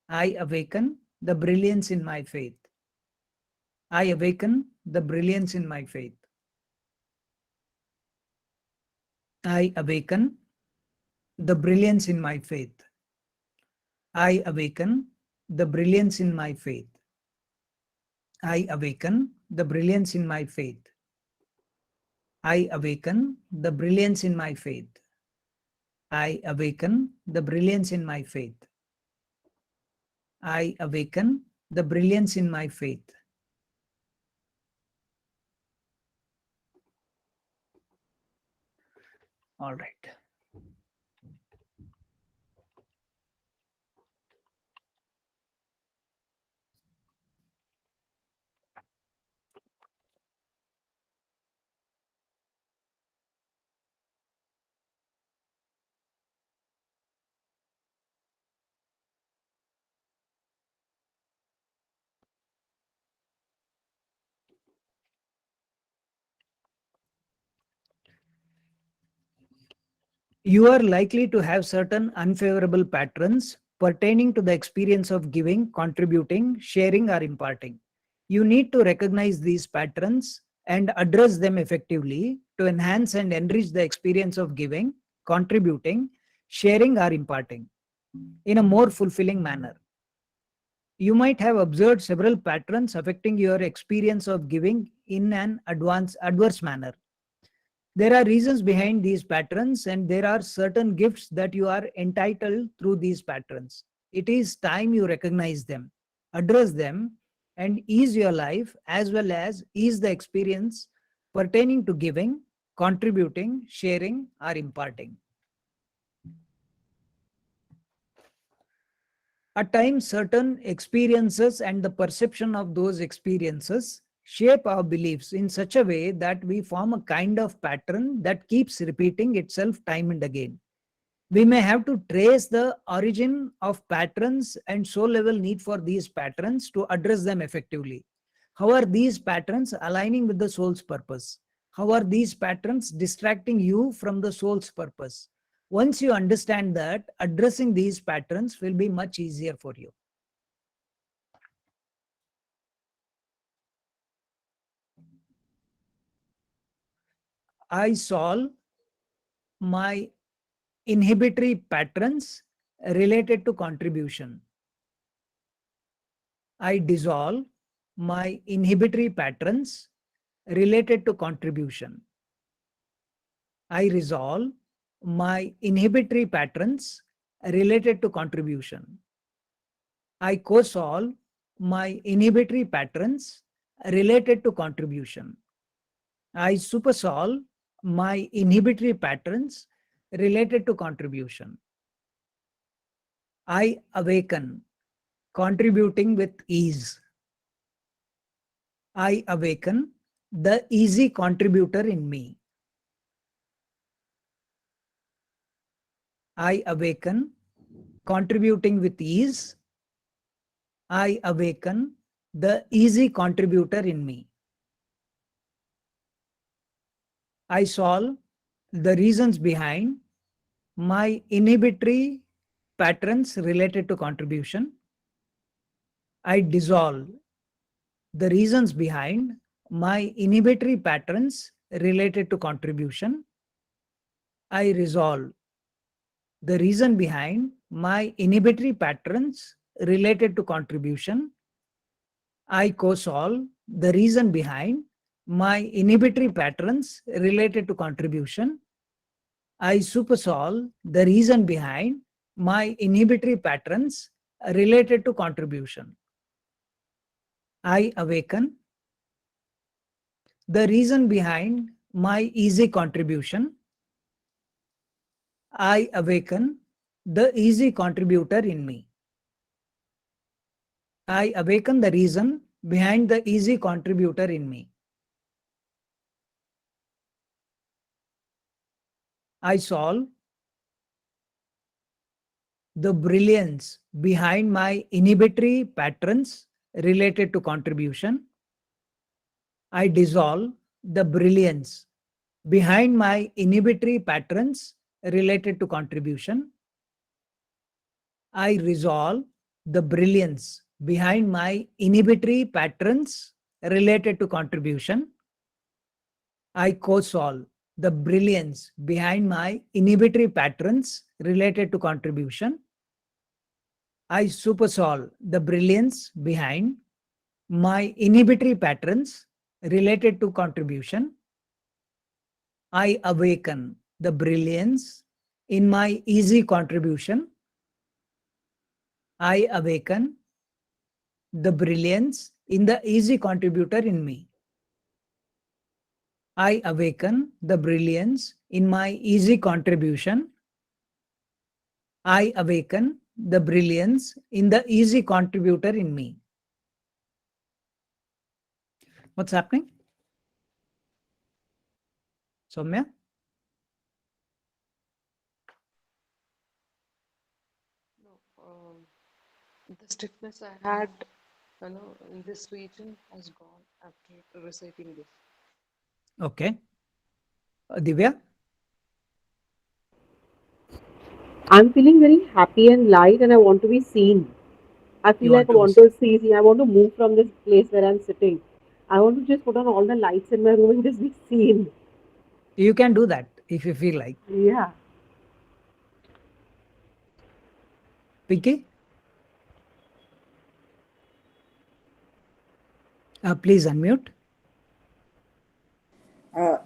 I awaken the brilliance in my faith. I awaken the brilliance in my faith. I awaken the brilliance in my faith. I awaken the brilliance in my faith. I awaken the brilliance in my faith. I awaken the brilliance in my faith. I awaken the brilliance in my faith. I awaken the brilliance in my faith. All right. You are likely to have certain unfavorable patterns pertaining to the experience of giving, contributing, sharing, or imparting. You need to recognize these patterns and address them effectively to enhance and enrich the experience of giving, contributing, sharing, or imparting in a more fulfilling manner. You might have observed several patterns affecting your experience of giving in an adverse manner. There are reasons behind these patterns, and there are certain gifts that you are entitled through these patterns. It is time you recognize them, address them, and ease your life as well as ease the experience pertaining to giving, contributing, sharing, or imparting. At times, certain experiences and the perception of those experiences shape our beliefs in such a way that we form a kind of pattern that keeps repeating itself time and again. We may have to trace the origin of patterns and soul level need for these patterns to address them effectively. How are these patterns aligning with the soul's purpose? How are these patterns distracting you from the soul's purpose? Once you understand that, addressing these patterns will be much easier for you. I solve my inhibitory patterns related to contribution. I dissolve my inhibitory patterns related to contribution. I resolve my inhibitory patterns related to contribution. I co-solve my inhibitory patterns related to contribution. I supersolve my inhibitory patterns related to contribution. I awaken, contributing with ease. I awaken the easy contributor in me. I awaken, contributing with ease. I awaken the easy contributor in me. I solve the reasons behind my inhibitory patterns related to contribution. I dissolve the reasons behind my inhibitory patterns related to contribution. I resolve the reason behind my inhibitory patterns related to contribution. I co-solve the reason behind my inhibitory patterns related to contribution. I supersolve the reason behind my inhibitory patterns related to contribution. I awaken the reason behind my easy contribution. I awaken the easy contributor in me. I awaken the reason behind the easy contributor in me. I solve the brilliance behind my inhibitory patterns related to contribution. I dissolve the brilliance behind my inhibitory patterns related to contribution. I resolve the brilliance behind my inhibitory patterns related to contribution. I co-solve the brilliance behind my inhibitory patterns related to contribution. I supersolve the brilliance behind my inhibitory patterns related to contribution. I awaken the brilliance in my easy contribution. I awaken the brilliance in the easy contributor in me. I awaken the brilliance in my easy contribution. I awaken the brilliance in the easy contributor in me. What's happening? Soumya? No, the stiffness I had, in this region has gone after reciting this. Okay. Divya? I'm feeling very happy and light, and I want to be seen. I You feel like want I to be want to see. I want to move from this place where I'm sitting. I want to just put on all the lights in my room and just be seen. You can do that if you feel like. Yeah. Pinky? Please unmute. Uh,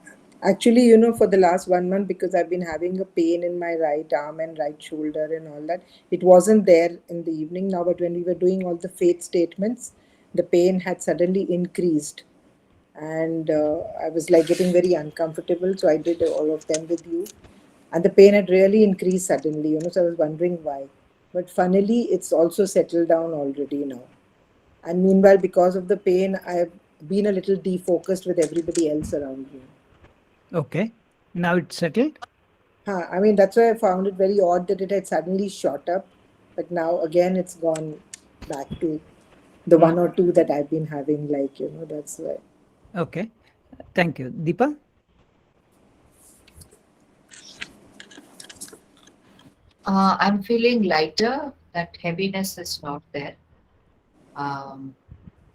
Actually, for the last 1 month, because I've been having a pain in my right arm and right shoulder and all that, it wasn't there in the evening now, but when we were doing all the faith statements, the pain had suddenly increased. And I was like getting very uncomfortable, so I did all of them with you. And the pain had really increased suddenly, so I was wondering why. But funnily, it's also settled down already now. And meanwhile, because of the pain, I've been a little defocused with everybody else around me. Okay. Now it's settled. I mean, that's why I found it very odd that it had suddenly shot up, but now again it's gone back to the Hmm. one or two that I've been having, like, that's why. Okay. Thank you. Deepa? I'm feeling lighter. That heaviness is not there. Um,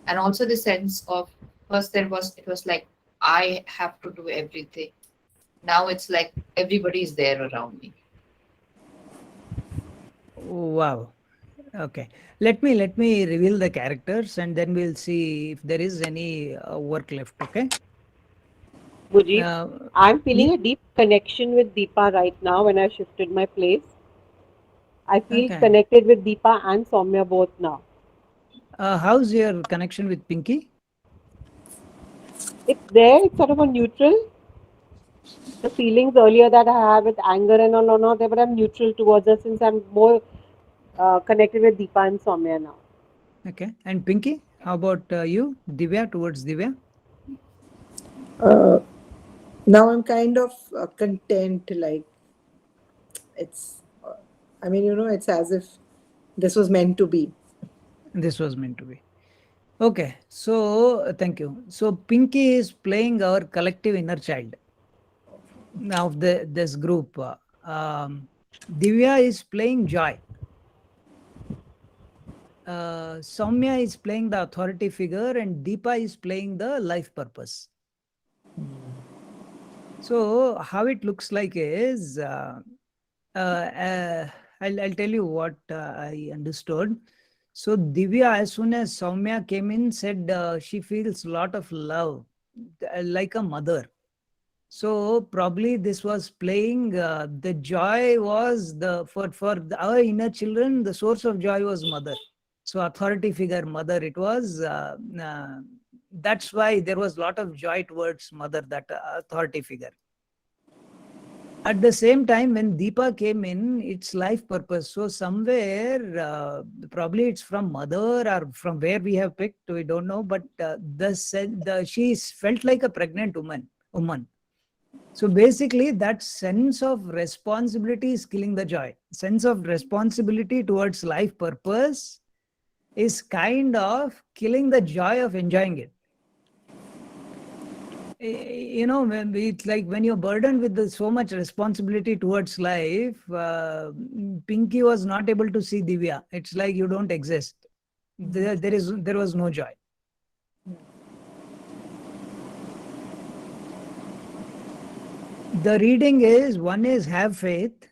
and also the sense of first it was like I have to do everything. Now it's like everybody is there around me. Wow. Okay. Let me reveal the characters and then we'll see if there is any work left. Okay. Mujib, Uh, I'm feeling a ye- deep connection with Deepa right now when I shifted my place. I feel okay. connected with Deepa and Soumya both now. How's your connection with Pinky? It's there, it's sort of a neutral. The feelings earlier that I have with anger and all are not there, but I'm neutral towards her since I'm more connected with Deepa and Soumya now. Okay. And Pinky, how about you? Divya, towards Divya? Uh, Now I'm kind of content, like it's I mean, it's as if this was meant to be. This was meant to be. Okay, so thank you. So Pinky is playing our collective inner child. Now this group. Divya is playing joy. Soumya is playing the authority figure, and Deepa is playing the life purpose. So how it looks like is, I'll tell you what I understood. So Divya, as soon as Soumya came in, said she feels a lot of love, like a mother. So probably this was playing. The joy was our inner children. The source of joy was mother. So authority figure, mother. It was. That's why there was a lot of joy towards mother, that authority figure. At the same time, when Deepa came in, it's life purpose. So somewhere, probably it's from mother or from where we have picked, we don't know. But she felt like a pregnant woman. So basically, that sense of responsibility is killing the joy. Sense of responsibility towards life purpose is kind of killing the joy of enjoying it. It's like when you're burdened with so much responsibility towards life, Pinky was not able to see Divya. It's like you don't exist. There was no joy. The reading is, one is have faith.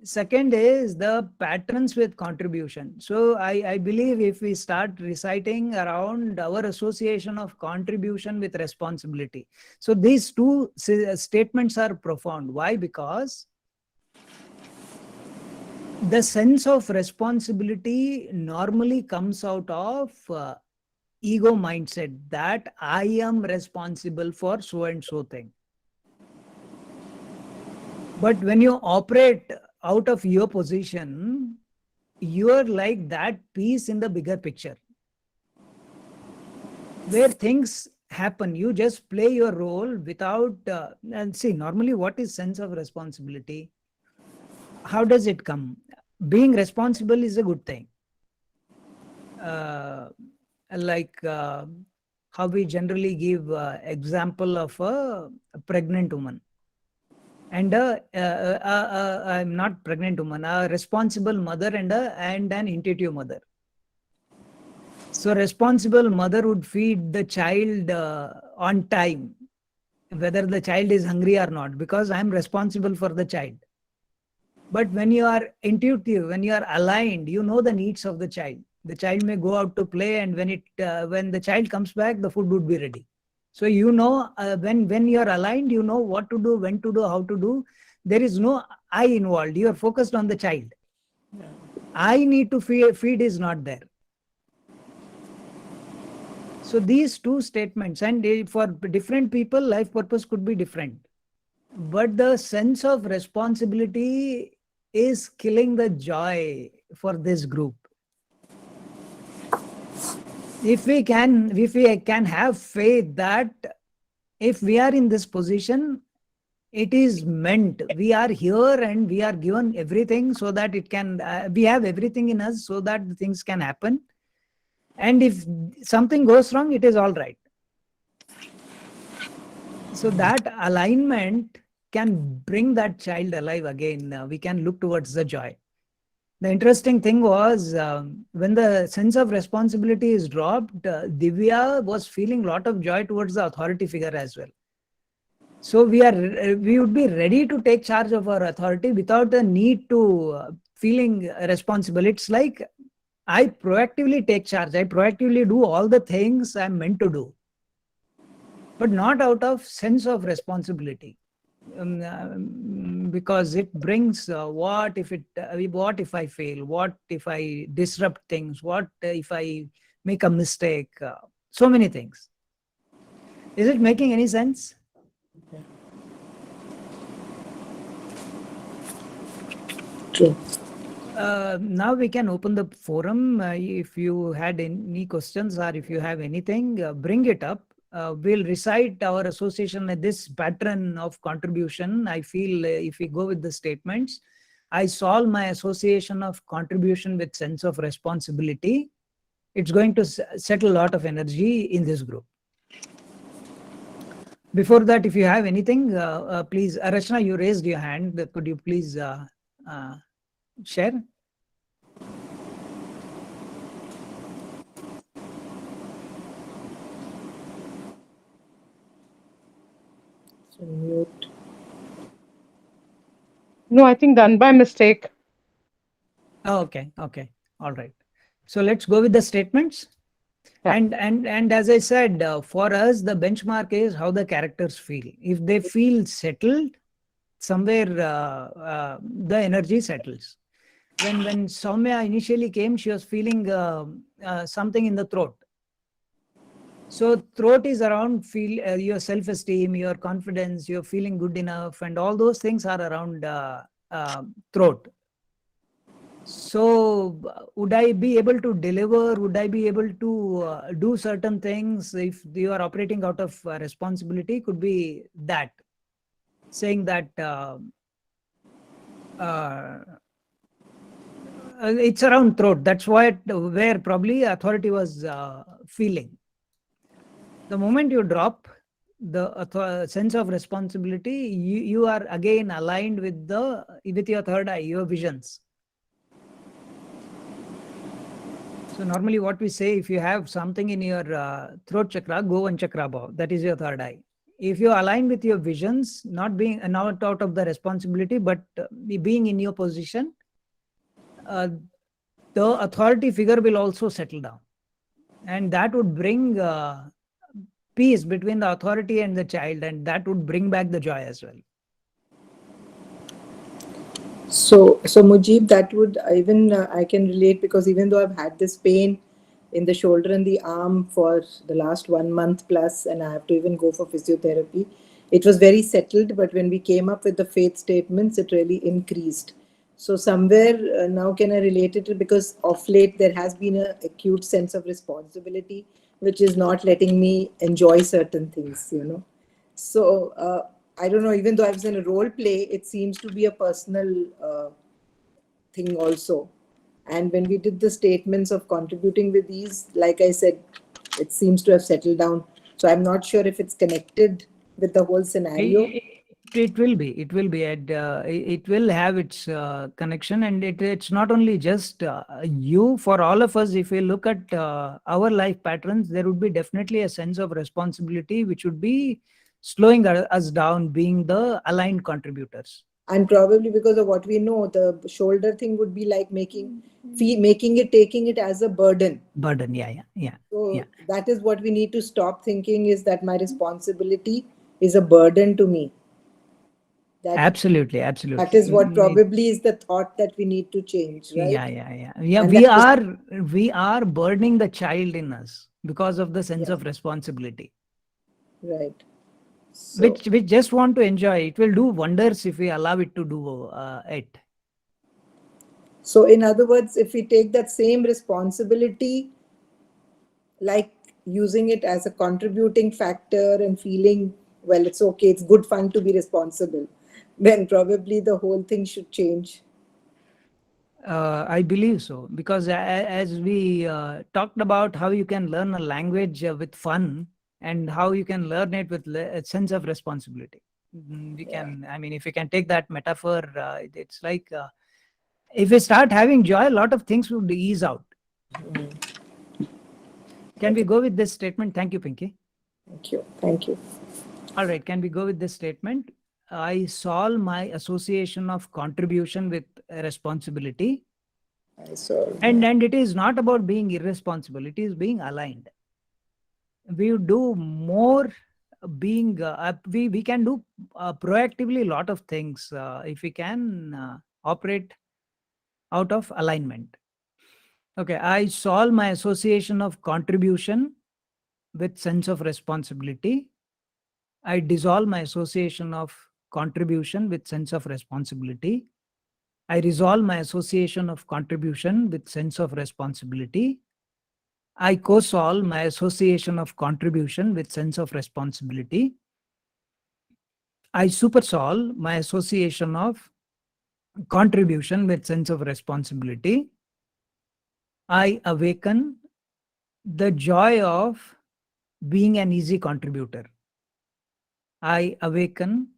Second is the patterns with contribution. So I believe if we start reciting around our association of contribution with responsibility. So these two statements are profound. Why? Because the sense of responsibility normally comes out of ego mindset, that I am responsible for so and so thing. But when you operate out of your position, you are like that piece in the bigger picture, where things happen. You just play your role without, and see, normally what is sense of responsibility? How does it come? Being responsible is a good thing. How we generally give example of a pregnant woman. And I'm not pregnant woman, a responsible mother and an intuitive mother. So responsible mother would feed the child on time, whether the child is hungry or not, because I'm responsible for the child. But when you are intuitive, when you are aligned, you know the needs of the child. The child may go out to play, and when the child comes back, the food would be ready. So when you are aligned, you know what to do, when to do, how to do. There is no I involved. You are focused on the child. I need to feed is not there. So these two statements, and for different people, life purpose could be different. But the sense of responsibility is killing the joy for this group. If we can have faith that if we are in this position, it is meant. We are here and we are given everything so that it can, we have everything in us so that things can happen. And if something goes wrong, it is all right. So that alignment can bring that child alive again. We can look towards the joy. The interesting thing was when the sense of responsibility is dropped, Divya was feeling a lot of joy towards the authority figure as well. So we would be ready to take charge of our authority without the need to feeling responsible. It's like I proactively take charge. I proactively do all the things I'm meant to do, but not out of sense of responsibility. Because it brings what if I fail, what if I disrupt things, what if I make a mistake, so many things. Is it making any sense? True. Now we can open the forum. If you had any questions or if you have anything, bring it up. We'll recite our association with this pattern of contribution. I feel if we go with the statements, I solve my association of contribution with sense of responsibility, it's going to settle a lot of energy in this group. Before that, if you have anything, please, Rachna, you raised your hand. Could you please share? So mute. No, I think done by mistake. Oh, okay, all right. So let's go with the statements. Yeah. And as I said, for us, the benchmark is how the characters feel. If they feel settled, somewhere the energy settles. When Soumya initially came, she was feeling something in the throat. So throat is around feel your self-esteem, your confidence, you're feeling good enough, and all those things are around throat. So would I be able to deliver? Would I be able to do certain things if you are operating out of responsibility? Could be that, saying that it's around throat. That's why where probably authority was feeling. The moment you drop the sense of responsibility, you are again aligned with your third eye, your visions. So normally what we say, if you have something in your throat chakra, go one chakra above, that is your third eye. If you align with your visions, not out of the responsibility, but being in your position, the authority figure will also settle down. And that would bring peace between the authority and the child, and that would bring back the joy as well. So Mujib, that would even I can relate, because even though I've had this pain in the shoulder and the arm for the last 1 month plus, and I have to even go for physiotherapy, it was very settled. But when we came up with the faith statements, it really increased. So somewhere now can I relate it to, because of late there has been an acute sense of responsibility, which is not letting me enjoy certain things, So I don't know, even though I was in a role play, it seems to be a personal thing also. And when we did the statements of contributing with these, like I said, it seems to have settled down. So I'm not sure if it's connected with the whole scenario. It will be. It will have its connection, and it's not only just you. For all of us, if we look at our life patterns, there would be definitely a sense of responsibility, which would be slowing us down, being the aligned contributors. And probably because of what we know, the shoulder thing would be like taking it as a burden. Burden, yeah. So that is what we need to stop thinking, is that my responsibility is a burden to me. Absolutely. That is what probably is the thought that we need to change, right? Yeah. We are burdening the child in us because of the sense of responsibility. Right. So, which we just want to enjoy. It will do wonders if we allow it to do it. So in other words, if we take that same responsibility, like using it as a contributing factor and feeling, well, it's okay, it's good fun to be responsible, then probably the whole thing should change. I believe so, because as we talked about how you can learn a language with fun, and how you can learn it with a sense of responsibility. We can, I mean, if you can take that metaphor, it's like if we start having joy, a lot of things would ease out. Can we go with this statement? Thank you, Pinky. Thank you. All right, can we go with this statement? I solve my association of contribution with responsibility. And it is not about being irresponsible, it is being aligned. We do more being, we can do proactively a lot of things if we can operate out of alignment. Okay, I solve my association of contribution with sense of responsibility. I dissolve my association of contribution with sense of responsibility. I resolve my association of contribution with sense of responsibility. I co-solve my association of contribution with sense of responsibility. I super solve my association of contribution with sense of responsibility. I awaken the joy of being an easy contributor. I awaken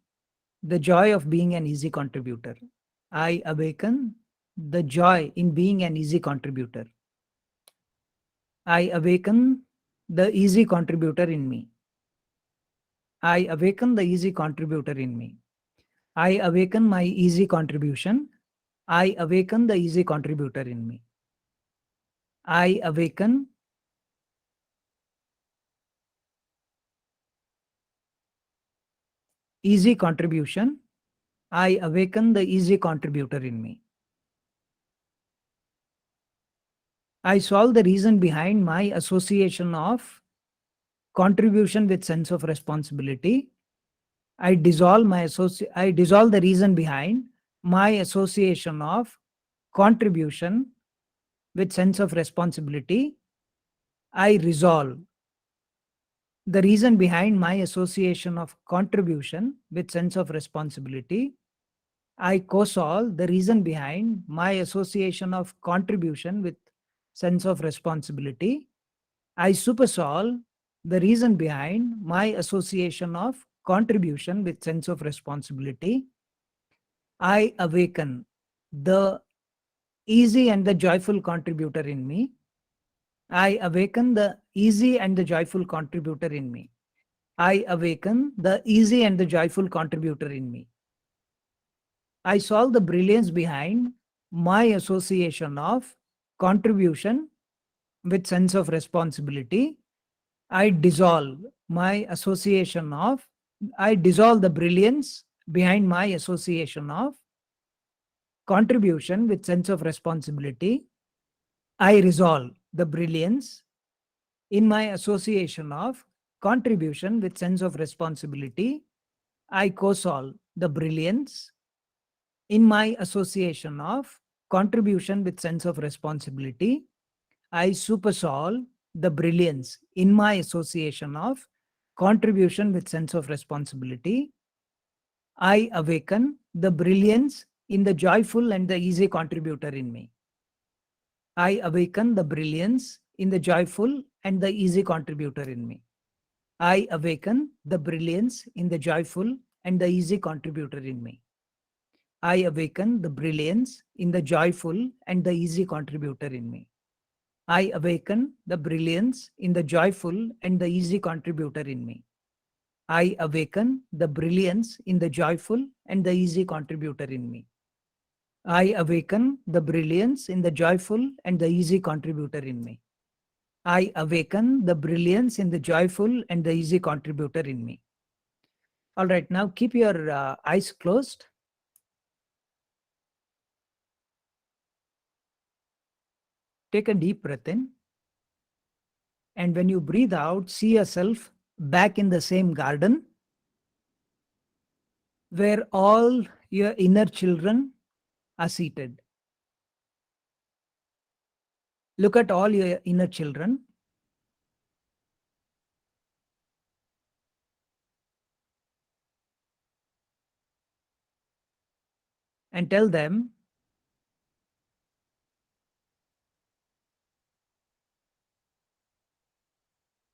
the joy of being an easy contributor. I awaken the joy in being an easy contributor. I awaken the easy contributor in me. I awaken the easy contributor in me. I awaken my easy contribution. I awaken the easy contributor in me. I awaken easy contribution. I awaken the easy contributor in me. I solve the reason behind my association of contribution with sense of responsibility. I dissolve the reason behind my association of contribution with sense of responsibility. I resolve the reason behind my association of contribution with sense of responsibility. I co-solve the reason behind my association of contribution with sense of responsibility. I supersolve the reason behind my association of contribution with sense of responsibility. I awaken the easy and the joyful contributor in me. I awaken the easy and the joyful contributor in me. I awaken the easy and the joyful contributor in me. I solve the brilliance behind my association of contribution with sense of responsibility. I dissolve my association of, I dissolve the brilliance behind my association of contribution with sense of responsibility. I resolve the brilliance in my association of contribution with sense of responsibility. I co-solve the brilliance in my association of contribution with sense of responsibility. I supersolve the brilliance in my association of contribution with sense of responsibility. I awaken the brilliance in the joyful and the easy contributor in me. I awaken the brilliance in the joyful and the easy contributor in me. I awaken the brilliance in the joyful and the easy contributor in me. I awaken the brilliance in the joyful and the easy contributor in me. I awaken the brilliance in the joyful and the easy contributor in me. I awaken the brilliance in the joyful and the easy contributor in me. I awaken the brilliance in the joyful and the easy contributor in me. I awaken the brilliance in the joyful and the easy contributor in me. All right, now keep your eyes closed. Take a deep breath in. And when you breathe out, see yourself back in the same garden where all your inner children are seated. Look at all your inner children and tell them,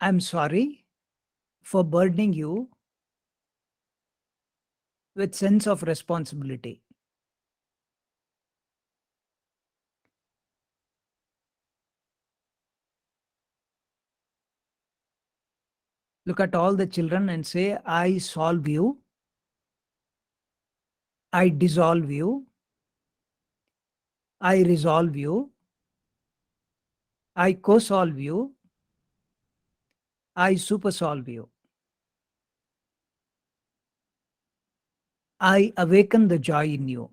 I'm sorry for burdening you with sense of responsibility. Look at all the children and say, I solve you, I dissolve you, I resolve you, I co-solve you, I supersolve you. I awaken the joy in you.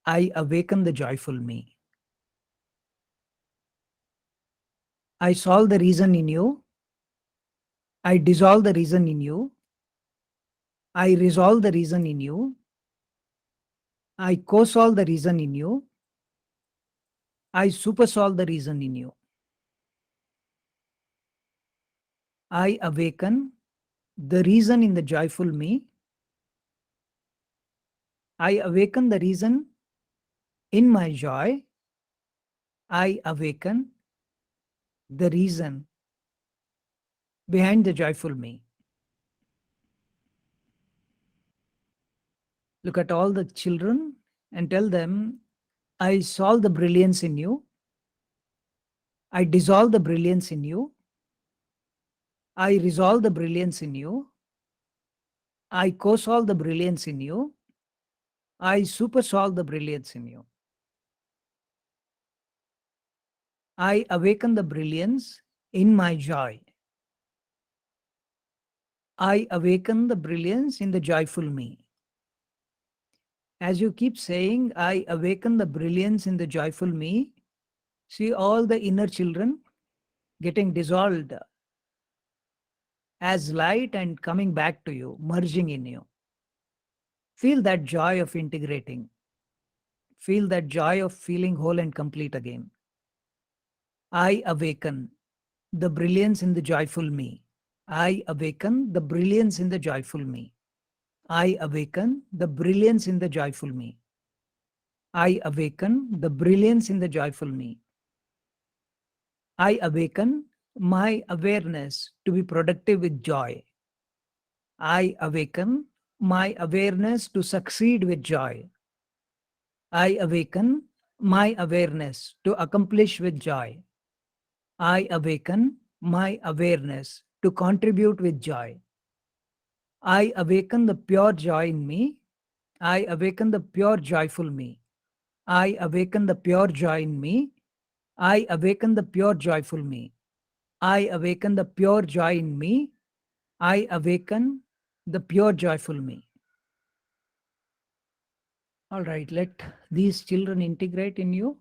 I awaken the joyful me. I solve the reason in you. I dissolve the reason in you. I resolve the reason in you. I co-solve the reason in you. I supersolve the reason in you. I awaken the reason in the joyful me. I awaken the reason in my joy. I awaken the reason behind the joyful me. Look at all the children and tell them, I solve the brilliance in you. I dissolve the brilliance in you. I resolve the brilliance in you. I co-solve the brilliance in you. I super solve the brilliance in you. I awaken the brilliance in my joy. I awaken the brilliance in the joyful me. As you keep saying, I awaken the brilliance in the joyful me, see all the inner children getting dissolved as light and coming back to you, merging in you. Feel that joy of integrating. Feel that joy of feeling whole and complete again. I awaken the brilliance in the joyful me. I awaken the brilliance in the joyful me. I awaken the brilliance in the joyful me. I awaken the brilliance in the joyful me. I awaken my awareness to be productive with joy. I awaken my awareness to succeed with joy. I awaken my awareness to accomplish with joy. I awaken my awareness to contribute with joy. I awaken the pure joy in me. I awaken the pure joyful me. I awaken the pure joy in me. I awaken the pure joyful me. I awaken the pure joy in me. I awaken the pure joyful me. All right, let these children integrate in you.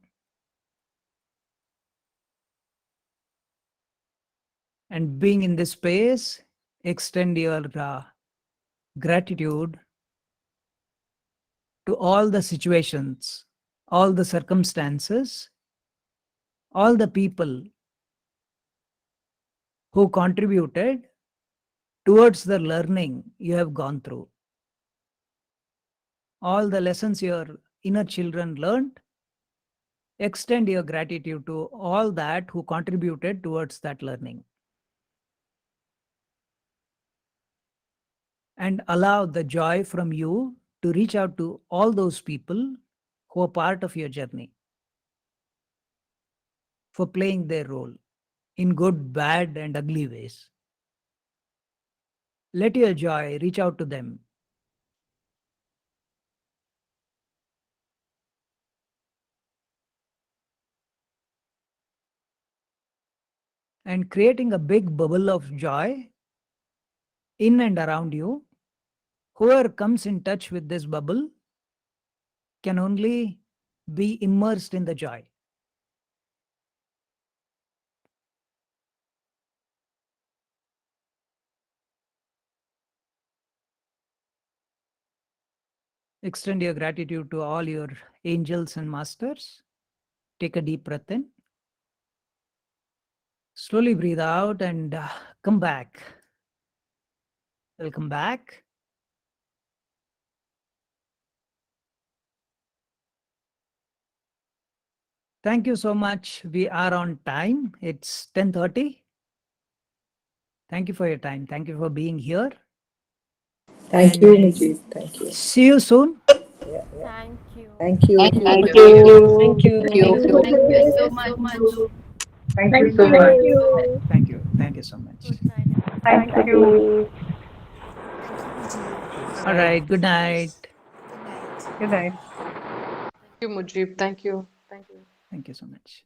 And being in this space, extend your gratitude to all the situations, all the circumstances, all the people who contributed towards the learning you have gone through. All the lessons your inner children learned, extend your gratitude to all that who contributed towards that learning. And allow the joy from you to reach out to all those people who are part of your journey for playing their role in good, bad, and ugly ways. Let your joy reach out to them. And creating a big bubble of joy in and around you, whoever comes in touch with this bubble can only be immersed in the joy. Extend your gratitude to all your angels and masters. Take a deep breath in. Slowly breathe out and come back. Welcome back. Thank you so much. We are on time. It's 10:30. Thank you for your time. Thank you for being here. Thank you, Mujib. Thank you. See you soon. Yeah, yeah. Thank you. Thank you. Thank Thank you. you. Thank you. Thank you so much. Thank you so much. Thank you. Thank you so much. Good night. Thank you. Thank you, Mujib. All right. Good night. Good night. Good night. Thank you, Mujib. Thank you. Thank you. Thank you so much.